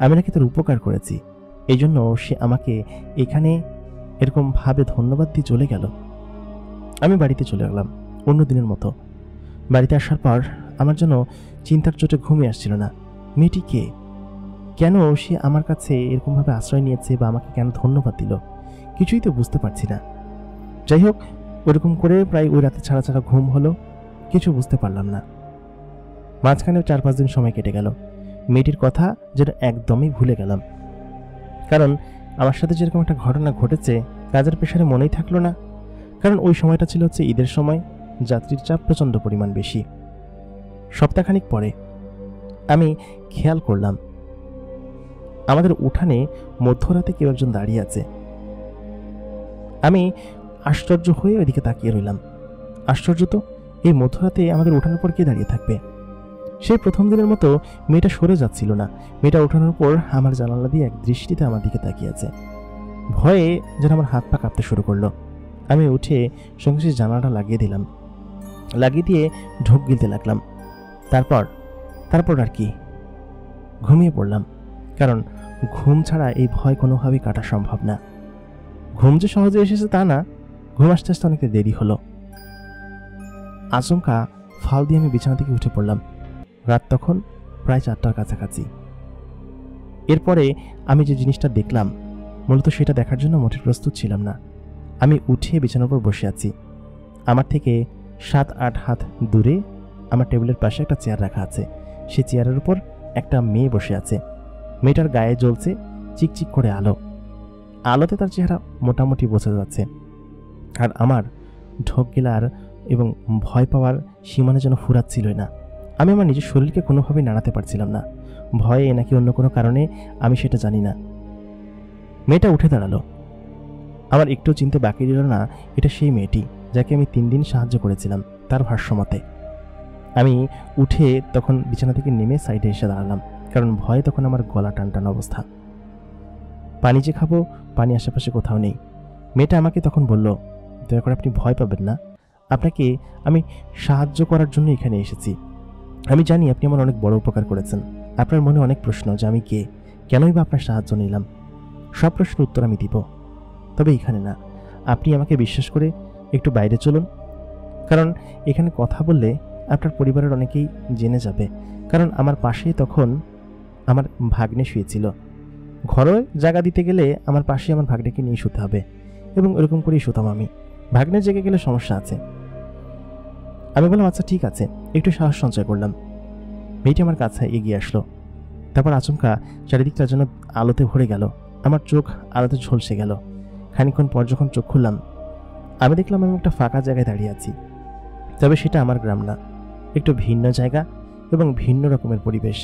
আমি নাকি তার উপকার করেছি। এই জন্য সে আমাকে এখানে এরকমভাবে ধন্যবাদ দিয়ে চলে গেল। আমি বাড়িতে চলে গেলাম অন্য দিনের মতো। বাড়িতে আসার পর আমার জন্য চিন্তার চোটে ঘুমিয়ে আসছিল না। মেয়েটি কে? কেন সে আমার কাছে এরকমভাবে আশ্রয় নিয়েছে বা আমাকে কেন ধন্যবাদ দিল? কিছুই তো বুঝতে পারছি না। যাই হোক, ওরকম করে প্রায় ওই রাতে ছাড়া ছাড়া ঘুম হলো, কিছু বুঝতে পারলাম না। মাঝখানে 4-5 দিন সময় কেটে গেল। মেয়েটির কথা যেন একদমই ভুলে গেলাম, কারণ আমার সাথে যেরকম একটা ঘটনা ঘটেছে কাজের প্রেশারে মনেই থাকলো না। কারণ ওই সময়টা ছিল হচ্ছে ঈদের সময়, যাত্রীর চাপ প্রচণ্ড পরিমাণ বেশি। সপ্তাহখানিক পরে আমি খেয়াল করলাম আমাদের উঠানে মধ্যরাতে কেউ একজন দাঁড়িয়ে আছে। আমি আশ্চর্য হয়ে ওইদিকে তাকিয়ে রইলাম। আশ্চর্য তো, এই মধ্যরাতে আমাদের উঠানোর পর কে দাঁড়িয়ে থাকবে? সেই প্রথম দিনের মতো মেয়েটা সরে যাচ্ছিল না। মেয়েটা উঠানোর পর আমার জানালা দিয়ে এক দৃষ্টিতে আমার দিকে তাকিয়ে আছে। ভয়ে যেন আমার হাত পা কাঁপতে শুরু করলো। আমি উঠে সঙ্গে সঙ্গে জানালাটা লাগিয়ে দিলাম, লাগিয়ে দিয়ে ঢোক গিলতে লাগলাম। তারপর আর কি, ঘুমিয়ে পড়লাম। কারণ ঘুম ছাড়া এই ভয় কোনোভাবেই কাটা সম্ভব না। ঘুম যে সহজে এসেছে তা না, ঘুম আসতে আসতে অনেকটা দেরি হলো। আচমকা ফাল দিয়ে আমি বিছানা থেকে উঠে পড়লাম। রাত তখন প্রায় 4টার কাছাকাছি। এরপরে আমি যে জিনিসটা দেখলাম মূলত সেটা দেখার জন্য মোটেই প্রস্তুত ছিলাম না। আমি উঠে বিছানার উপর বসে আছি। আমার থেকে 7-8 হাত দূরে আমার টেবিলের পাশে একটা চেয়ার রাখা আছে। সেই চেয়ারের উপর একটা মেয়ে বসে আছে। মেয়েটার গায়ে জ্বলছে চিকচিক করে আলো। আলোতে তার চেহারা মোটামুটি বোঝা যাচ্ছে। আর আমার ঢোক গেলার এবং ভয় পাওয়ার সীমানা যেন ফুরাচ্ছিলই না। আমি আমার নিজের শরীরকে কোনোভাবেই নাড়াতে পারছিলাম না। ভয়ে নাকি অন্য কোনো কারণে আমি সেটা জানি না। মেয়েটা উঠে দাঁড়ালো। আমার একটু চিনতে বাকি রইল না, এটা সেই মেয়েটি যাকে আমি 3 দিন সাহায্য করেছিলাম তার ভাষ্যমতে। আমি উঠে তখন বিছানা থেকে নেমে সাইডে এসে দাঁড়ালাম, কারণ ভয়ে তখন আমার গলা টান অবস্থা। পানি যে খাবো, পানি আশেপাশে কোথাও নেই। মেয়েটা আমাকে তখন বলল, দয়া করে আপনি ভয় পাবেন না, আপনাকে আমি সাহায্য করার জন্য এখানে এসেছি। আমি জানি আপনি আমার অনেক বড় উপকার করেছেন। আপনার মনে অনেক প্রশ্ন যে আমি কে, কেনই বা আপনার সাহায্য নিলাম। সব প্রশ্নের উত্তর আমি দিব, তবে এখানে না। আপনি আমাকে বিশ্বাস করে একটু বাইরে চলুন, কারণ এখানে কথা বললে আপনার পরিবারের অনেকেই জেনে যাবে। কারণ আমার পাশেই তখন আমার ভাগ্নে শুয়েছিল। ঘরে জায়গা দিতে গেলে আমার পাশে আমার ভাগ্নেকে নিয়ে শুতে হবে, এবং এরকম করেই শুতাম আমি। ভাগ্নে জেগে গেলে সমস্যা আছে। আমি বললাম, আচ্ছা ঠিক আছে। একটু সাহস সঞ্চয় করলাম। মেয়েটি আমার কাছে এগিয়ে আসলো। তারপর আচমকা চারিদিকটা যেন আলোতে ভরে গেল। আমার চোখ আলোতে ঝলসে গেল। খানিকক্ষণ পর যখন চোখ খুললাম, আমি দেখলাম আমি একটা ফাঁকা জায়গায় দাঁড়িয়ে আছি। তবে সেটা আমার গ্রাম না, একটু ভিন্ন জায়গা এবং ভিন্ন রকমের পরিবেশ।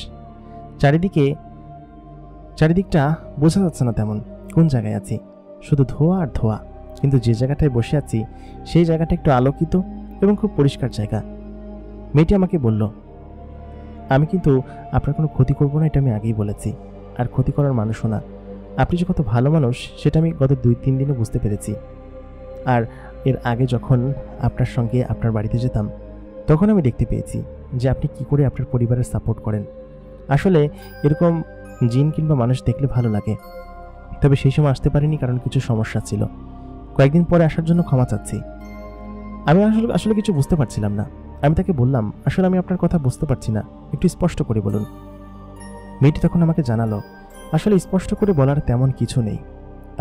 চারিদিকটা বোঝা যাচ্ছে না তেমন কোন জায়গায় আছি, শুধু ধোঁয়া আর ধোঁয়া। কিন্তু যে জায়গাটায় বসে আছি সেই জায়গাটা একটু আলোকিত এবং খুব পরিষ্কার জায়গা। মেয়েটি আমাকে বলল, আমি কিন্তু আপনার কোনো ক্ষতি করবো না, এটা আমি আগেই বলেছি। আর ক্ষতি করার মানুষও না। আপনি যে কত ভালো মানুষ সেটা আমি গত 2-3 দিনে বুঝতে পেরেছি। আর এর আগে যখন আপনার সঙ্গে আপনার বাড়িতে যেতাম তখন আমি দেখতে পেয়েছি যে আপনি কি করে আপনার পরিবারের সাপোর্ট করেন। আসলে এরকম জিন কিংবা মানুষ দেখলে ভালো লাগে। তবে সেই সময় আসতে পারিনি কারণ কিছু সমস্যা ছিল। কয়েকদিন পরে আসার জন্য ক্ষমা চাচ্ছি। আমি আসলে কিছু বুঝতে পারছিলাম না। আমি তাকে বললাম, আসলে আমি আপনার কথা বুঝতে পারছি না, একটু স্পষ্ট করে বলুন। মেয়েটি তখন আমাকে জানালো, আসলে স্পষ্ট করে বলার তেমন কিছু নেই,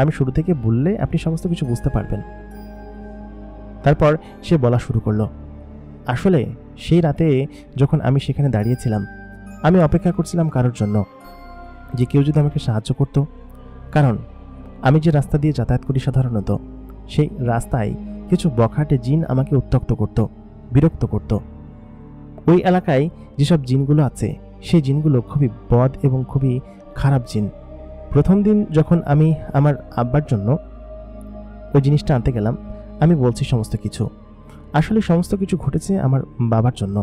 আমি শুরু থেকে বললে আপনি সমস্ত কিছু বুঝতে পারবেন। তারপর সে বলা শুরু করলো, আসলে সেই রাতে যখন আমি সেখানে দাঁড়িয়েছিলাম, আমি অপেক্ষা করছিলাম কারোর জন্য, যে কেউ যদি আমাকে সাহায্য করত। কারণ আমি যে রাস্তা দিয়ে যাতায়াত করি সাধারণত, সেই রাস্তায় কিছু বখাটে জিন আমাকে উত্ত্যক্ত করত, বিরক্ত করত। ওই এলাকায় যেসব জিনগুলো আছে, সেই জিনগুলো খুবই বদ এবং খুবই খারাপ জিন। প্রথম দিন যখন আমি আমার আব্বার জন্য ওই জিনিসটা আনতে গেলাম, আমি বলছি সমস্ত কিছু। আসলে সমস্ত কিছু ঘটেছে আমার বাবার জন্য।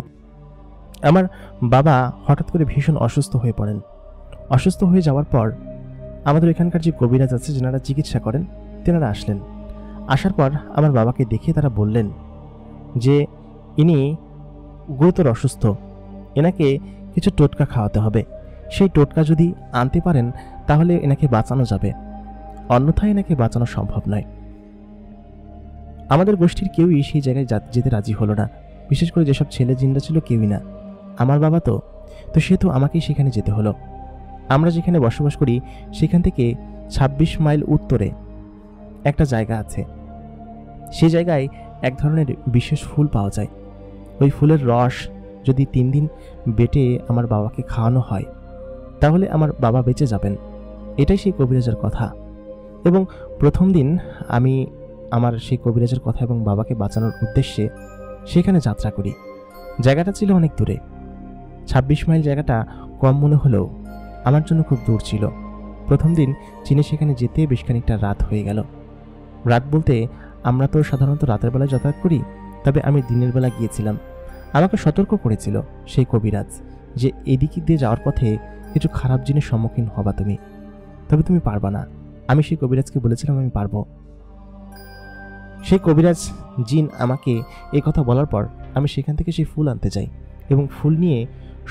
আমার বাবা হঠাৎ করে ভীষণ অসুস্থ হয়ে পড়েন। অসুস্থ হয়ে যাওয়ার পর আমাদের এখানকার যে কবিরাজ আছে, যেনারা চিকিৎসা করেন, তেনারা আসলেন। আসার পর আমার বাবাকে দেখে তারা বললেন যে ইনি গুরুতর অসুস্থ, এনাকে কিছু টোটকা খাওয়াতে হবে। সেই টোটকা যদি আনতে পারেন তাহলে এনাকে বাঁচানো যাবে, অন্যথায় এনাকে বাঁচানো সম্ভব নয়। আমাদের গোষ্ঠীর কেউই সেই জায়গায় যেতে রাজি হলো না, বিশেষ করে যেসব ছেলে জিনরা ছিল কেউই না। আমার বাবা তো সেহেতু আমাকেই সেখানে যেতে হলো। আমরা যেখানে বসবাস করি সেখান থেকে ২৬ মাইল উত্তরে একটা জায়গা আছে। সেই জায়গায় এক ধরনের বিশেষ ফুল পাওয়া যায়। ওই ফুলের রস যদি ৩ দিন বেটে আমার বাবাকে খাওয়ানো হয় তাহলে আমার বাবা বেঁচে যাবেন। এটাই সেই কবিরাজের কথা। এবং প্রথম দিন আমি আমার সেই কবিরাজের কথা এবং বাবাকে বাঁচানোর উদ্দেশ্যে সেখানে যাত্রা করি। জায়গাটা ছিল অনেক দূরে। ২৬ মাইল জায়গাটা কম মনে হলেও আমার জন্য খুব দূর ছিল। প্রথম দিন চীনে সেখানে যেতে বেশ খানিকটা রাত হয়ে গেল। রাত বলতে আমরা তো সাধারণত রাতের বেলায় যাতায়াত করি, তবে আমি দিনের বেলা গিয়েছিলাম। আমাকে সতর্ক করেছিল সেই কবিরাজ যে এদিক দিয়ে যাওয়ার পথে কিছু খারাপ জিনিস সম্মুখীন হবা তুমি, তবে তুমি পারবা না। আমি সেই কবিরাজকে বলেছিলাম আমি পারবো। সেই কবিরাজ জিন আমাকে এই কথা বলার পর আমি সেখান থেকে সেই ফুল আনতে যাই এবং ফুল নিয়ে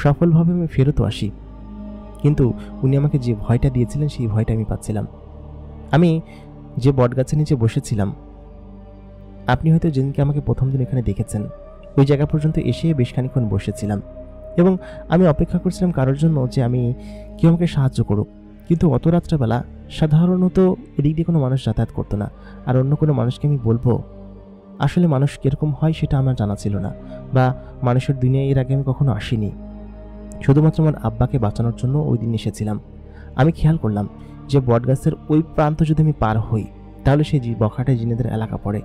সফলভাবে আমি ফেরতও আসি। কিন্তু উনি আমাকে যে ভয়টা দিয়েছিলেন সেই ভয়টা আমি পাচ্ছিলাম। আমি যে বটগাছের নিচে বসেছিলাম, আপনি হয়তো যেদিনকে আমাকে প্রথম দিন এখানে দেখেছেন, ওই জায়গা পর্যন্ত এসে বেশ খানিক্ষণ বসেছিলাম এবং আমি অপেক্ষা করছিলাম কারোর জন্য যে আমি কেউ আমাকে সাহায্য করুক। কিন্তু অত রাত্রেবেলা সাধারণত এদিক দিয়ে কোনো মানুষ যাতায়াত করতো না। আর অন্য কোনো মানুষকে আমি বলবো আসলে মানুষ কীরকম হয় সেটা আমার জানা ছিল না, বা মানুষের দুনিয়ায় এর আগে আমি কখনো আসিনি। শুধুমাত্র আমার আব্বাকে বাঁচানোর জন্য ওই দিন এসেছিলাম। আমি খেয়াল করলাম যে বটগাছের ওই প্রান্ত যদি আমি পার হই তাহলে সেই বখাটে জিনেদের এলাকা পড়ে,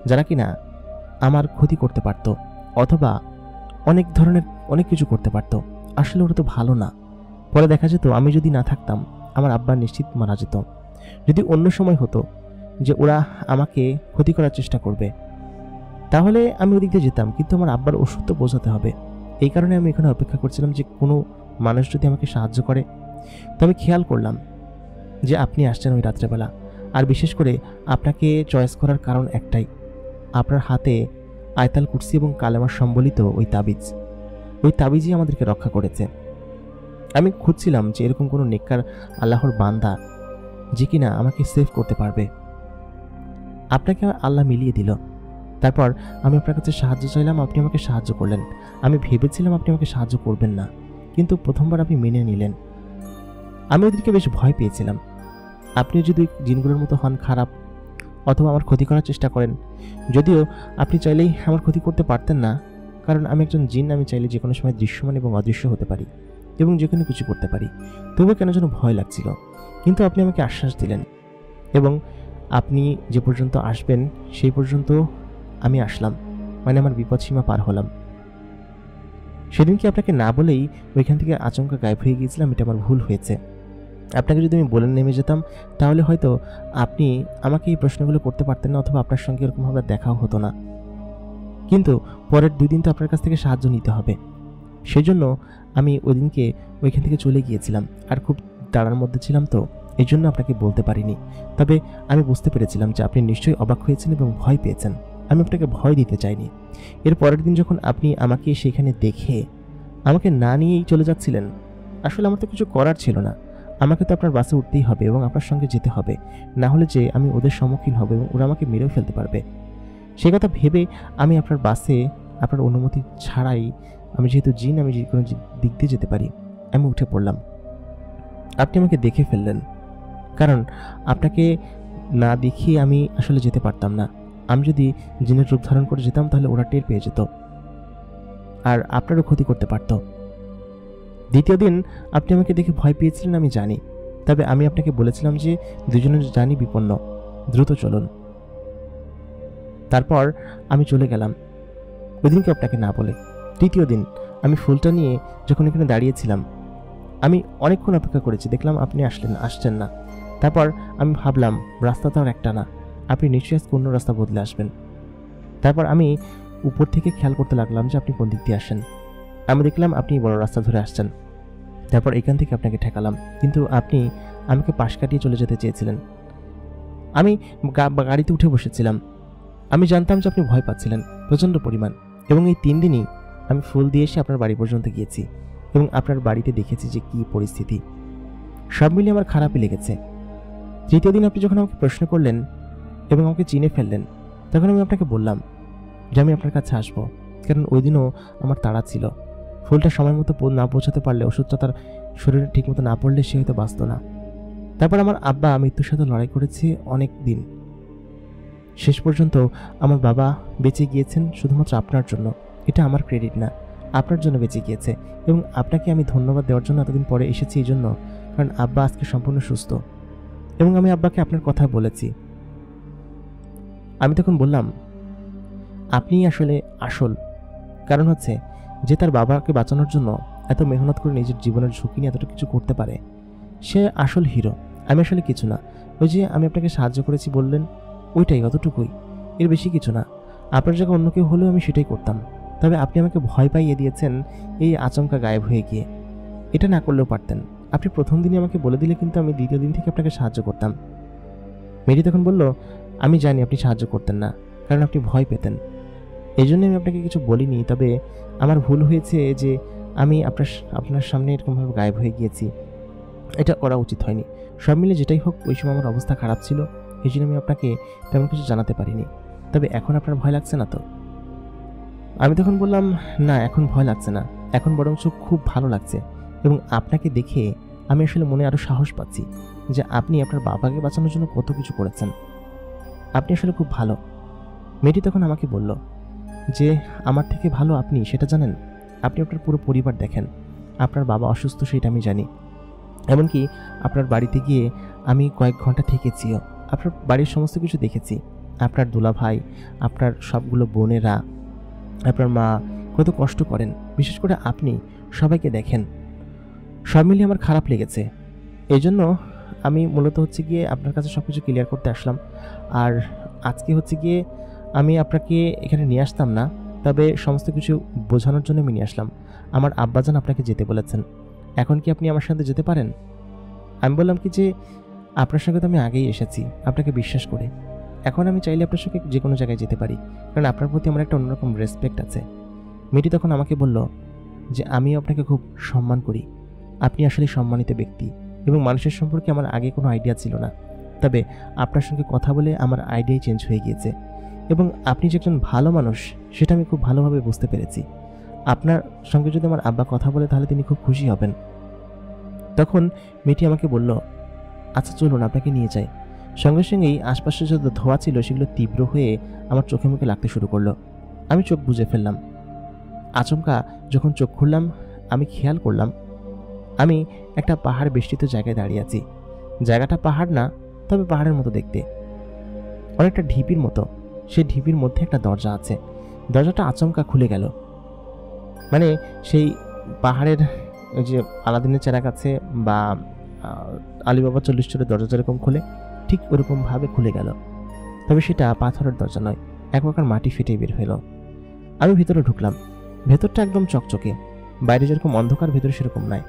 যারা কিনা আমার ক্ষতি করতে পারত অথবা অনেক ধরনের অনেক কিছু করতে পারত। আসলে ওরা তো ভালো না। পরে দেখা যেত আমি যদি না থাকতাম আমার আব্বা নিশ্চিত মারা যেত। যদি অন্য সময় হতো যে ওরা আমাকে ক্ষতি করার চেষ্টা করবে তাহলে আমি ওদিক দিয়ে যেতাম, কিন্তু আমার আব্বার ওষুধ তো বোঝাতে হবে। এই কারণে আমি এখানে অপেক্ষা করছিলাম যে কোনো মানুষ যদি আমাকে সাহায্য করে। তো আমি খেয়াল করলাম যে আপনি আসছেন ওই রাত্রেবেলা, আর বিশেষ করে আপনাকে চয়েস করার কারণ একটাই, আপনার হাতে আয়তাল কুরসি এবং কালেমার সম্বলিত ওই তাবিজই আমাদেরকে রক্ষা করেছে। আমি খুঁজছিলাম যে এরকম কোনো নেককার আল্লাহর বান্দা যে কিনা আমাকে সেভ করতে পারবে। আপনাকে আল্লাহ মিলিয়ে দিল। তারপর আমি আপনার কাছে সাহায্য চাইলাম, আপনি আমাকে সাহায্য করলেন। আমি ভেবেছিলাম আপনি আমাকে সাহায্য করবেন না, কিন্তু প্রথমবার আপনি মেনে নিলেন। আমি ওদেরকে বেশ ভয় পেয়েছিলাম। আপনি যদি জিনগুলোর মতো হন খারাপ অথবা আমার ক্ষতি করার চেষ্টা করেন, যদিও আপনি চাইলেই আমার ক্ষতি করতে পারতেন না, কারণ আমি একজন জিন, আমি চাইলে যে কোনো সময় দৃশ্যমান এবং অদৃশ্য হতে পারি এবং যে কোনো কিছু করতে পারি। তবুও কেন যেন ভয় লাগছিল। কিন্তু আপনি আমাকে আশ্বাস দিলেন এবং আপনি যে পর্যন্ত আসবেন সেই পর্যন্ত আমি আসলাম, মানে আমার বিপদসীমা পার হলাম। সেদিন কি আপনাকে না বলেই ওইখান থেকে আচমকা গায়েব হয়ে গিয়েছিলাম, এটা আমার ভুল হয়েছে। আপনাকে যদি আমি বলে নেমে যেতাম তাহলে হয়তো আপনি আমাকে এই প্রশ্নগুলো করতে পারতেন না, অথবা আপনার সঙ্গে এরকমভাবে দেখাও হতো না। কিন্তু পরের 2 দিন তো আপনার কাছ থেকে সাহায্য নিতে হবে। সেজন্য আমি ওই দিনকে ওইখান থেকে চলে গিয়েছিলাম, আর খুব তাড়ার মধ্যে ছিলাম, তো এই জন্য আপনাকে বলতে পারিনি। তবে আমি বুঝতে পেরেছিলাম যে আপনি নিশ্চয়ই অবাক হয়েছেন এবং ভয় পেয়েছেন। আমি আপনাকে ভয় দিতে চাইনি। এর পরের দিন যখন আপনি আমাকে সেখানে দেখে আমাকে না নিয়েই চলে যাচ্ছিলেন, আসলে আমার তো কিছু করার ছিল না। আমাকে তো আপনার বাসে উঠতেই হবে এবং আপনার সঙ্গে যেতে হবে, না হলে যে আমি ওদের সম্মুখীন হব এবং ওরা আমাকে মেরেও ফেলতে পারবে। সে কথা ভেবে আমি আপনার বাসে আপনার অনুমতি ছাড়াই, আমি যেহেতু জিন, আমি যে কোনো দিক দিয়ে যেতে পারি, আমি উঠে পড়লাম। আপনি আমাকে দেখে ফেললেন, কারণ আপনাকে না দেখিয়ে আমি আসলে যেতে পারতাম না। আমি যদি জিনের রূপ ধারণ করে যেতাম তাহলে ওরা টের পেয়ে যেত আর আপনারও ক্ষতি করতে পারত। দ্বিতীয় দিন আপনি আমাকে দেখে ভয় পেয়েছিলেন আমি জানি, তবে আমি আপনাকে বলেছিলাম যে দুজনের জানি বিপন্ন, দ্রুত চলুন। তারপর আমি চলে গেলাম ওই দিনকে আপনাকে না বলে। তৃতীয় দিন আমি ফুলটা নিয়ে যখন এখানে দাঁড়িয়েছিলাম, আমি অনেকক্ষণ অপেক্ষা করেছি, দেখলাম আপনি আসছেন না। তারপর আমি ভাবলাম রাস্তা তো আর একটা না, আপনি নিশ্চয়ই অন্য রাস্তা বদলে আসবেন। তারপর আমি উপর থেকে খেয়াল করতে লাগলাম যে আপনি কোন দিক দিয়ে আসেন। আমি দেখলাম আপনি বড় রাস্তা ধরে আসছেন। তারপর এখান থেকে আপনাকে ঠেকালাম, কিন্তু আপনি আমাকে পাশ কাটিয়ে চলে যেতে চেয়েছিলেন। আমি গাড়িতে উঠে বসেছিলাম। আমি জানতাম যে আপনি ভয় পাচ্ছিলেন প্রচণ্ড পরিমাণ, এবং এই 3 দিনই আমি ফুল দিয়ে এসে আপনার বাড়ি পর্যন্ত গিয়েছি এবং আপনার বাড়িতে দেখেছি যে কী পরিস্থিতি। সব মিলিয়ে আমার খারাপই লেগেছে। তৃতীয় দিন আপনি যখন আমাকে প্রশ্ন করলেন এবং আমাকে চিনে ফেললেন, তখন আমি আপনাকে বললাম যে আমি আপনার কাছে আসবো, কারণ ওই দিনও আমার তাড়া ছিল। ফুলটা সময় মতো না পৌঁছাতে পারলে, ওষুধটা তার শরীরে ঠিকমতো না পড়লে সে হয়তো বাঁচত না। তারপর আমার আব্বা মৃত্যুর সাথে লড়াই করেছে অনেক দিন। শেষ পর্যন্ত আমার বাবা বেঁচে গিয়েছেন শুধুমাত্র আপনার জন্য। এটা আমার ক্রেডিট না, আপনার জন্য বেঁচে গিয়েছে, এবং আপনাকে আমি ধন্যবাদ দেওয়ার জন্য এতদিন পরে এসেছি এই জন্য, কারণ আব্বা আজকে সম্পূর্ণ সুস্থ। এবং আমি আব্বাকে আপনার কথা বলেছি। আমি তখন বললাম আপনিই আসলে আসল, কারণ হচ্ছে যে তার বাবাকে বাঁচানোর জন্য এত মেহনত করে নিজের জীবনের ঝুঁকি নিয়ে এতটা কিছু করতে পারে, সে আসল হিরো। আমি আসলে কিছু না, ওই যে আমি আপনাকে সাহায্য করেছি বললেন, ওইটাই, অতটুকুই, এর বেশি কিছু না। আপনার জায়গায় অন্য কেউ হলেও আমি সেটাই করতাম, তবে আপনি আমাকে ভয় পাইয়ে দিয়েছেন এই আচমকা গায়েব হয়ে গিয়ে। এটা না করলেও পারতেন, আপনি প্রথম দিনই আমাকে বলে দিলে কিন্তু আমি দ্বিতীয় দিন থেকে আপনাকে সাহায্য করতাম। মেরি তখন বলল, আমি জানি আপনি সাহায্য করতেন না, কারণ আপনি ভয় পেতেন, এই জন্য আমি আপনাকে কিছু বলিনি। তবে আমার ভুল হয়েছে যে আমি আপনার সামনে এরকমভাবে গায়েব হয়ে গিয়েছি, এটা করা উচিত হয়নি। সব মিলে যেটাই হোক, ওই সময় আমার অবস্থা খারাপ ছিল, এই জন্য আমি আপনাকে তেমন কিছু জানাতে পারিনি। তবে এখন আপনার ভয় লাগছে না তো? আমি তখন বললাম, না, এখন ভয় লাগছে না, এখন বরঞ্চ খুব ভালো লাগছে, এবং আপনাকে দেখে আমি আসলে মনে আরও সাহস পাচ্ছি যে আপনি আপনার বাবাকে বাঁচানোর জন্য কত কিছু করেছেন। আপনি আসলে খুব ভালো। মেয়েটি তখন আমাকে বলল যে আমার থেকে ভালো আপনি সেটা জানেন? আপনি আপনার পুরো পরিবার দেখেন, আপনার বাবা অসুস্থ সেটা আমি জানি, এমনকি আপনার বাড়িতে গিয়ে আমি কয়েক ঘন্টা থেকেছিও, আপনার বাড়ির সমস্ত কিছু দেখেছি। আপনার দুলাভাই, আপনার সবগুলো বোনেরা, আপনার মা কত কষ্ট করেন, বিশেষ করে আপনি সবাইকে দেখেন। সব মিলিয়ে আমার খারাপ লেগেছে, এই জন্য আমি মূলত হচ্ছে গিয়ে আপনার কাছে সব কিছু ক্লিয়ার করতে আসলাম। আর আজকে হচ্ছে গিয়ে আমি আপনাকে এখানে নিয়ে আসতাম না, তবে সমস্ত কিছু বোঝানোর জন্য আমি নিয়ে আসলাম। আমার আব্বাজান আপনাকে যেতে বলেছেন, এখন কি আপনি আমার সাথে যেতে পারেন? আমি বললাম কি যে আপনার সঙ্গে তো আমি আগেই এসেছি আপনাকে বিশ্বাস করে, এখন আমি চাইলে আপনার সঙ্গে যে কোনো জায়গায় যেতে পারি, কারণ আপনার প্রতি আমার একটা অন্যরকম রেসপেক্ট আছে। মেয়েটি তখন আমাকে বলল যে আমিও আপনাকে খুব সম্মান করি, আপনি আসলে সম্মানিত ব্যক্তি, এবং মানুষের সম্পর্কে আমার আগে কোনো আইডিয়া ছিল না, তবে আপনার সঙ্গে কথা বলে আমার আইডিয়াই চেঞ্জ হয়ে গিয়েছে, এবং আপনি যে একজন ভালো মানুষ সেটা আমি খুব ভালোভাবে বুঝতে পেরেছি। আপনার সঙ্গে যদি আমার আব্বা কথা বলে তাহলে তিনি খুব খুশি হবেন। তখন মেয়েটি আমাকে বলল, আচ্ছা চলুন আপনাকে নিয়ে যাই। সঙ্গে সঙ্গেই আশপাশে যত ধোঁয়া ছিল সেগুলো তীব্র হয়ে আমার চোখে মুখে লাগতে শুরু করলো। আমি চোখ বুজে ফেললাম। আচমকা যখন চোখ খুললাম আমি খেয়াল করলাম আমি একটা পাহাড় বেষ্টিত জায়গায় দাঁড়িয়ে আছি। জায়গাটা পাহাড় না, তবে পাহাড়ের মতো দেখতে, অনেকটা ঢিপির মতো। সেই ঢিপির মধ্যে একটা দরজা আছে, দরজাটা আচমকা খুলে গেল। মানে সেই পাহাড়ের ওই যে আলাদিনের চেরাগ আছে বা আলিবাবা 40 চোরের দরজা যেরকম খুলে, ঠিক ওরকমভাবে খুলে গেল। তবে সেটা পাথরের দরজা নয়, এক প্রকার মাটি ফেটে বের হলো। আমি ভিতরে ঢুকলাম। ভেতরটা একদম চকচকে, বাইরে যেরকম অন্ধকার ভেতরে সেরকম নয়।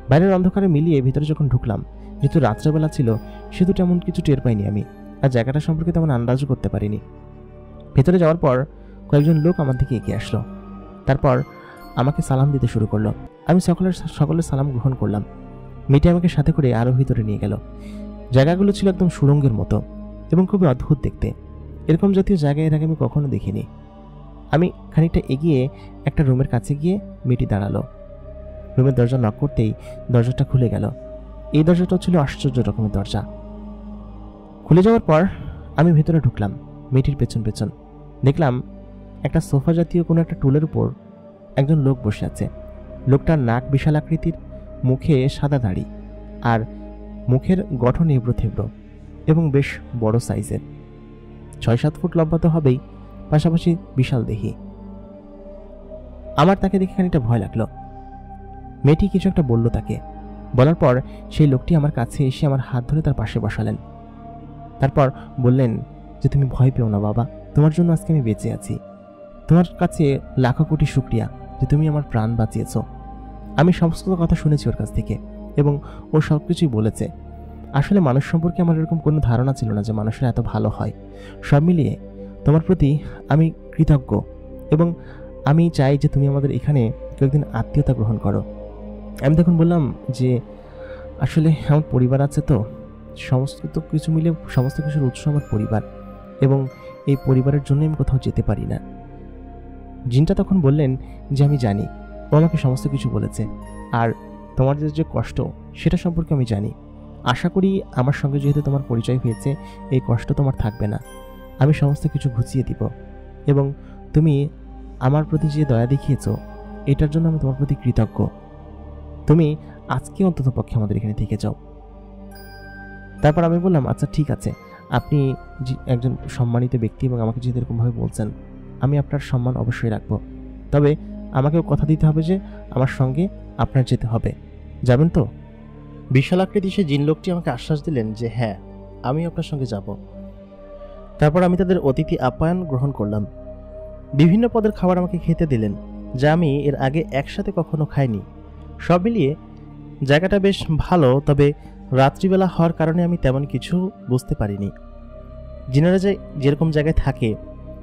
বাইরের অন্ধকারে মিলিয়ে ভিতরে যখন ঢুকলাম, যেহেতু রাত্রেবেলা ছিল সেহেতু তেমন কিছু টের পাইনি আমি, আর জায়গাটা সম্পর্কে তেমন আন্দাজও করতে পারিনি। ভেতরে যাওয়ার পর কয়েকজন লোক আমার দিকে এগিয়ে আসলো, তারপর আমাকে সালাম দিতে শুরু করলো। আমি সকলের সালাম গ্রহণ করলাম। মেয়েটি আমাকে সাথে করে আরও ভিতরে নিয়ে গেল। জায়গাগুলো ছিল একদম সুড়ঙ্গের মতো এবং খুবই অদ্ভুত দেখতে। এরকম জাতীয় জায়গায় এর আগে আমি কখনো দেখিনি। আমি খানিকটা এগিয়ে একটা রুমের কাছে গিয়ে মেয়েটি দাঁড়ালো। রুমের দরজা নক করতেই দরজাটা খুলে গেল। এই দরজাটাও ছিল আশ্চর্য রকমের দরজা। খুলে যাওয়ার পর আমি ভেতরে ঢুকলাম। মেয়েটির পেছন পেছন দেখলাম একটা সোফা জাতীয় কোনো একটা টুলের উপর একজন লোক বসে আছে। লোকটার নাক বিশাল আকৃতির, মুখে সাদা দাড়ি, আর মুখের গঠন এবড়ো থেবড়ো এবং বেশ বড় সাইজের। 6-7 ফুট লম্বা তো হবেই, পাশাপাশি বিশাল দেহি। আমার তাকে দেখে খানিকটা ভয় লাগলো। মেয়েটি কিছু একটা বলল তাকে। বলার পর সেই লোকটি আমার কাছে এসে আমার হাত ধরে তার পাশে বসালেন। তারপর বললেন যে, তুমি ভয় পেও না বাবা, তোমার জন্য আজকে আমি বেঁচে আছি। তোমার কাছে লাখো কোটি শুকরিয়া যে তুমি আমার প্রাণ বাঁচিয়েছ। আমি সমস্ত কথা শুনেছি ওর কাছ থেকে এবং ও সব কিছুই বলেছে। আসলে মানুষ সম্পর্কে আমার এরকম কোনো ধারণা ছিল না যে মানুষরা এত ভালো হয়। সব মিলিয়ে তোমার প্রতি আমি কৃতজ্ঞ এবং আমি চাই যে তুমি আমাদের এখানে কয়েকদিন আত্মীয়তা গ্রহণ করো। আমি তখন বললাম যে আসলে আমার পরিবার আছে, তো সমস্ত কিছু মিলে সমস্ত কিছুর উৎস আমার পরিবার, এবং এই পরিবারের জন্য আমি কোথাও যেতে পারি না। জিনটা তখন বললেন যে আমি জানি, ও আমাকে সমস্ত কিছু বলেছে, আর তোমাদের যে কষ্ট সেটা সম্পর্কে আমি জানি। আশা করি আমার সঙ্গে যেহেতু তোমার পরিচয় হয়েছে, এই কষ্ট তোমার থাকবে না। আমি সমস্ত কিছু ঘুচিয়ে দিব এবং তুমি আমার প্রতি যে দয়া দেখিয়েছ এটার জন্য আমি তোমার প্রতি কৃতজ্ঞ। তুমি আজকে অন্তত পক্ষে আমাদের এখানে থেকে যাও। তারপর আমি বললাম, আচ্ছা ঠিক আছে, আপনি একজন সম্মানিত ব্যক্তি এবং আমাকে যেহেতু এরকমভাবে বলছেন, আমি আপনার সম্মান অবশ্যই রাখবো। তবে আমাকেও কথা দিতে হবে যে আমার সঙ্গে আপনার যেতে হবে। যাবেন তো? বিশাল আকৃতি সে জিন লোকটি আমাকে আশ্বাস দিলেন যে হ্যাঁ, আমি আপনার সঙ্গে যাব। তারপর আমি তাদের অতিথি আপ্যায়ন গ্রহণ করলাম। বিভিন্ন পদের খাবার আমাকে খেতে দিলেন, যা আমি এর আগে একসাথে কখনো খাইনি। সব মিলিয়ে জায়গাটা বেশ ভালো, তবে রাত্রিবেলা হওয়ার কারণে আমি তেমন কিছু বুঝতে পারিনি। জিনারা যেরকম জায়গায় থাকে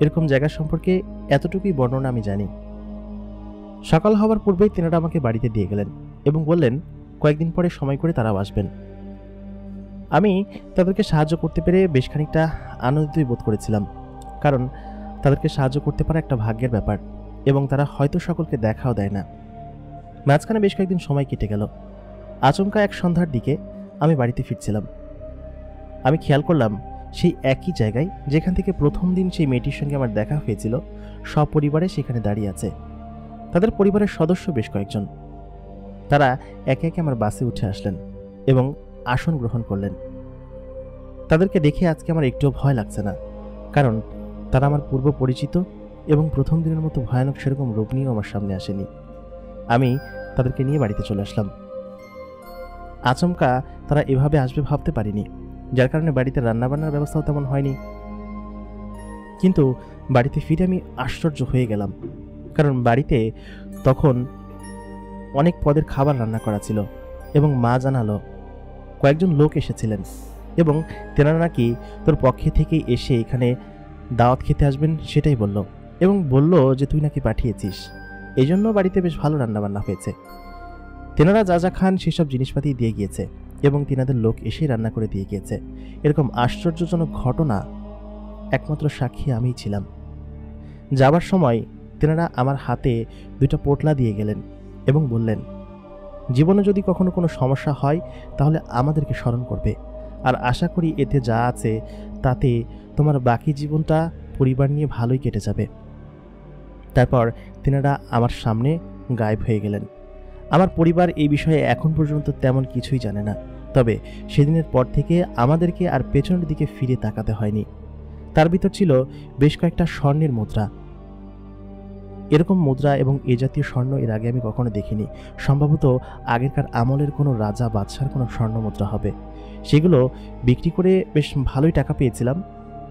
এরকম জায়গা সম্পর্কে এতটুকুই বর্ণনা আমি জানি। সকাল হওয়ার পূর্বেই তেনারা আমাকে বাড়িতে দিয়ে গেলেন এবং বললেন কয়েকদিন পরে সময় করে তারাও আসবেন। আমি তাদেরকে সাহায্য করতে পেরে বেশ খানিকটা আনন্দিতই বোধ করেছিলাম, কারণ তাদেরকে সাহায্য করতে পারা একটা ভাগ্যের ব্যাপার এবং তারা হয়তো সকলকে দেখাও দেয় না। মাঝখানে বেশ কয়েকদিন সময় কেটে গেল। আচমকা এক সন্ধ্যার দিকে আমি বাড়িতে ফিরছিলাম। আমি খেয়াল করলাম সেই একই জায়গায় যেখান থেকে প্রথম দিন সেই মেয়েটির সঙ্গে আমার দেখা হয়েছিল, সপরিবারে সেখানে দাঁড়িয়ে আছে। তাদের পরিবারের সদস্য বেশ কয়েকজন। তারা একে একে আমার বাসে উঠে আসলেন এবং আসন গ্রহণ করলেন। তাদেরকে দেখে আজকে আমার একটুও ভয় লাগছে না, কারণ তারা আমার পূর্ব পরিচিত এবং প্রথম দিনের মতো ভয়ানক সেরকম রূপ নিয়েও আমার সামনে আসেনি। আমি তাদেরকে নিয়ে বাড়িতে চলে আসলাম। আচমকা তারা এভাবে আসবে ভাবতে পারিনি, যার কারণে বাড়িতে রান্নাবান্নার ব্যবস্থাও তেমন হয়নি। কিন্তু বাড়িতে ফিরে আমি আশ্চর্য হয়ে গেলাম, কারণ বাড়িতে তখন অনেক পদের খাবার রান্না করা ছিল এবং মা জানালো কয়েকজন লোক এসেছিলেন এবং তেনারা নাকি তোর পক্ষে থেকেই এসে এখানে দাওয়াত খেতে আসবেন সেটাই বলল, এবং বলল যে তুই নাকি পাঠিয়েছিস, এই জন্য বাড়িতে বেশ ভালো রান্নাবান্না হয়েছে। তেনারা যা যা খান সেসব জিনিসপাতি দিয়ে গিয়েছে এবং তেনাদের লোক এসেই রান্না করে দিয়ে গিয়েছে। এরকম আশ্চর্যজনক ঘটনা একমাত্র সাক্ষী আমিই ছিলাম। যাবার সময় তেনারা আমার হাতে 2টা পোটলা দিয়ে গেলেন এবং বললেন, জীবনে যদি কখনো কোনো সমস্যা হয় তাহলে আমাদেরকে স্মরণ করবে, আর আশা করি এতে যা আছে তাতে তোমার বাকি জীবনটা পরিবার নিয়ে ভালোই কেটে যাবে। তারপর তেনারা আমার সামনে গায়েব হয়ে গেলেন। আমার পরিবার এই বিষয়ে এখন পর্যন্ত তেমন কিছুই জানে না, তবে সেদিনের পর থেকে আমাদেরকে আর পেছনের দিকে ফিরে তাকাতে হয়নি। তার ভিতর ছিল বেশ কয়েকটা স্বর্ণের মুদ্রা। এরকম মুদ্রা এবং এ জাতীয় স্বর্ণ এর আগে আমি কখনো দেখিনি। সম্ভবত আগেরকার আমলের কোনো রাজা বাদশার কোনো স্বর্ণ মুদ্রা হবে। সেগুলো বিক্রি করে বেশ ভালোই টাকা পেয়েছিলাম,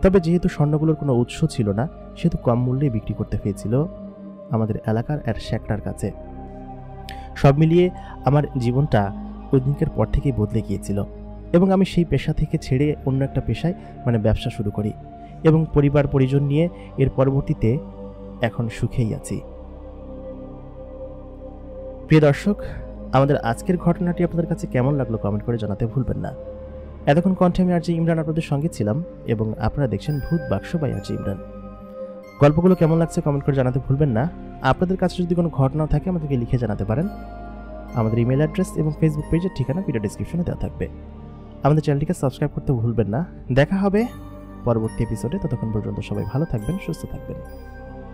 তবে যেহেতু স্বর্ণগুলোর কোনো উৎস ছিল না সেহেতু কম মূল্যে বিক্রি করতে হয়েছিল আমাদের এলাকার এক শেখটার কাছে। সব মিলিয়ে আমার জীবনটা ওই দিনকের পর থেকেই বদলে গিয়েছিল এবং আমি সেই পেশা থেকে ছেড়ে অন্য একটা পেশায় ব্যবসা শুরু করি এবং পরিবার পরিজন নিয়ে এর পরবর্তীতে এখন সুখেই আছি। প্রিয় দর্শক, আমাদের আজকের ঘটনাটি আপনাদের কাছে কেমন লাগলো কমেন্ট করে জানাতে ভুলবেন না। এতক্ষণ কণ্ঠে আমি আরজি ইমরান আপনাদের সঙ্গে ছিলাম এবং আপনারা দেখছেন ভূত বাক্স বাই আরজি ইমরান। গল্পগুলো কেমন লাগছে কমেন্ট করে জানাতে ভুলবেন না। আপনাদের কাছে যদি কোনো ঘটনা থাকে আমাদেরকে লিখে জানাতে পারেন। আমাদের ইমেল অ্যাড্রেস এবং ফেসবুক পেজের ঠিকানা ভিডিও ডেসক্রিপশনে দেওয়া থাকবে। আমাদের চ্যানেলটিকে সাবস্ক্রাইব করতে ভুলবেন না। দেখা হবে পরবর্তী এপিসোডে। ততক্ষণ পর্যন্ত সবাই ভালো থাকবেন, সুস্থ থাকবেন।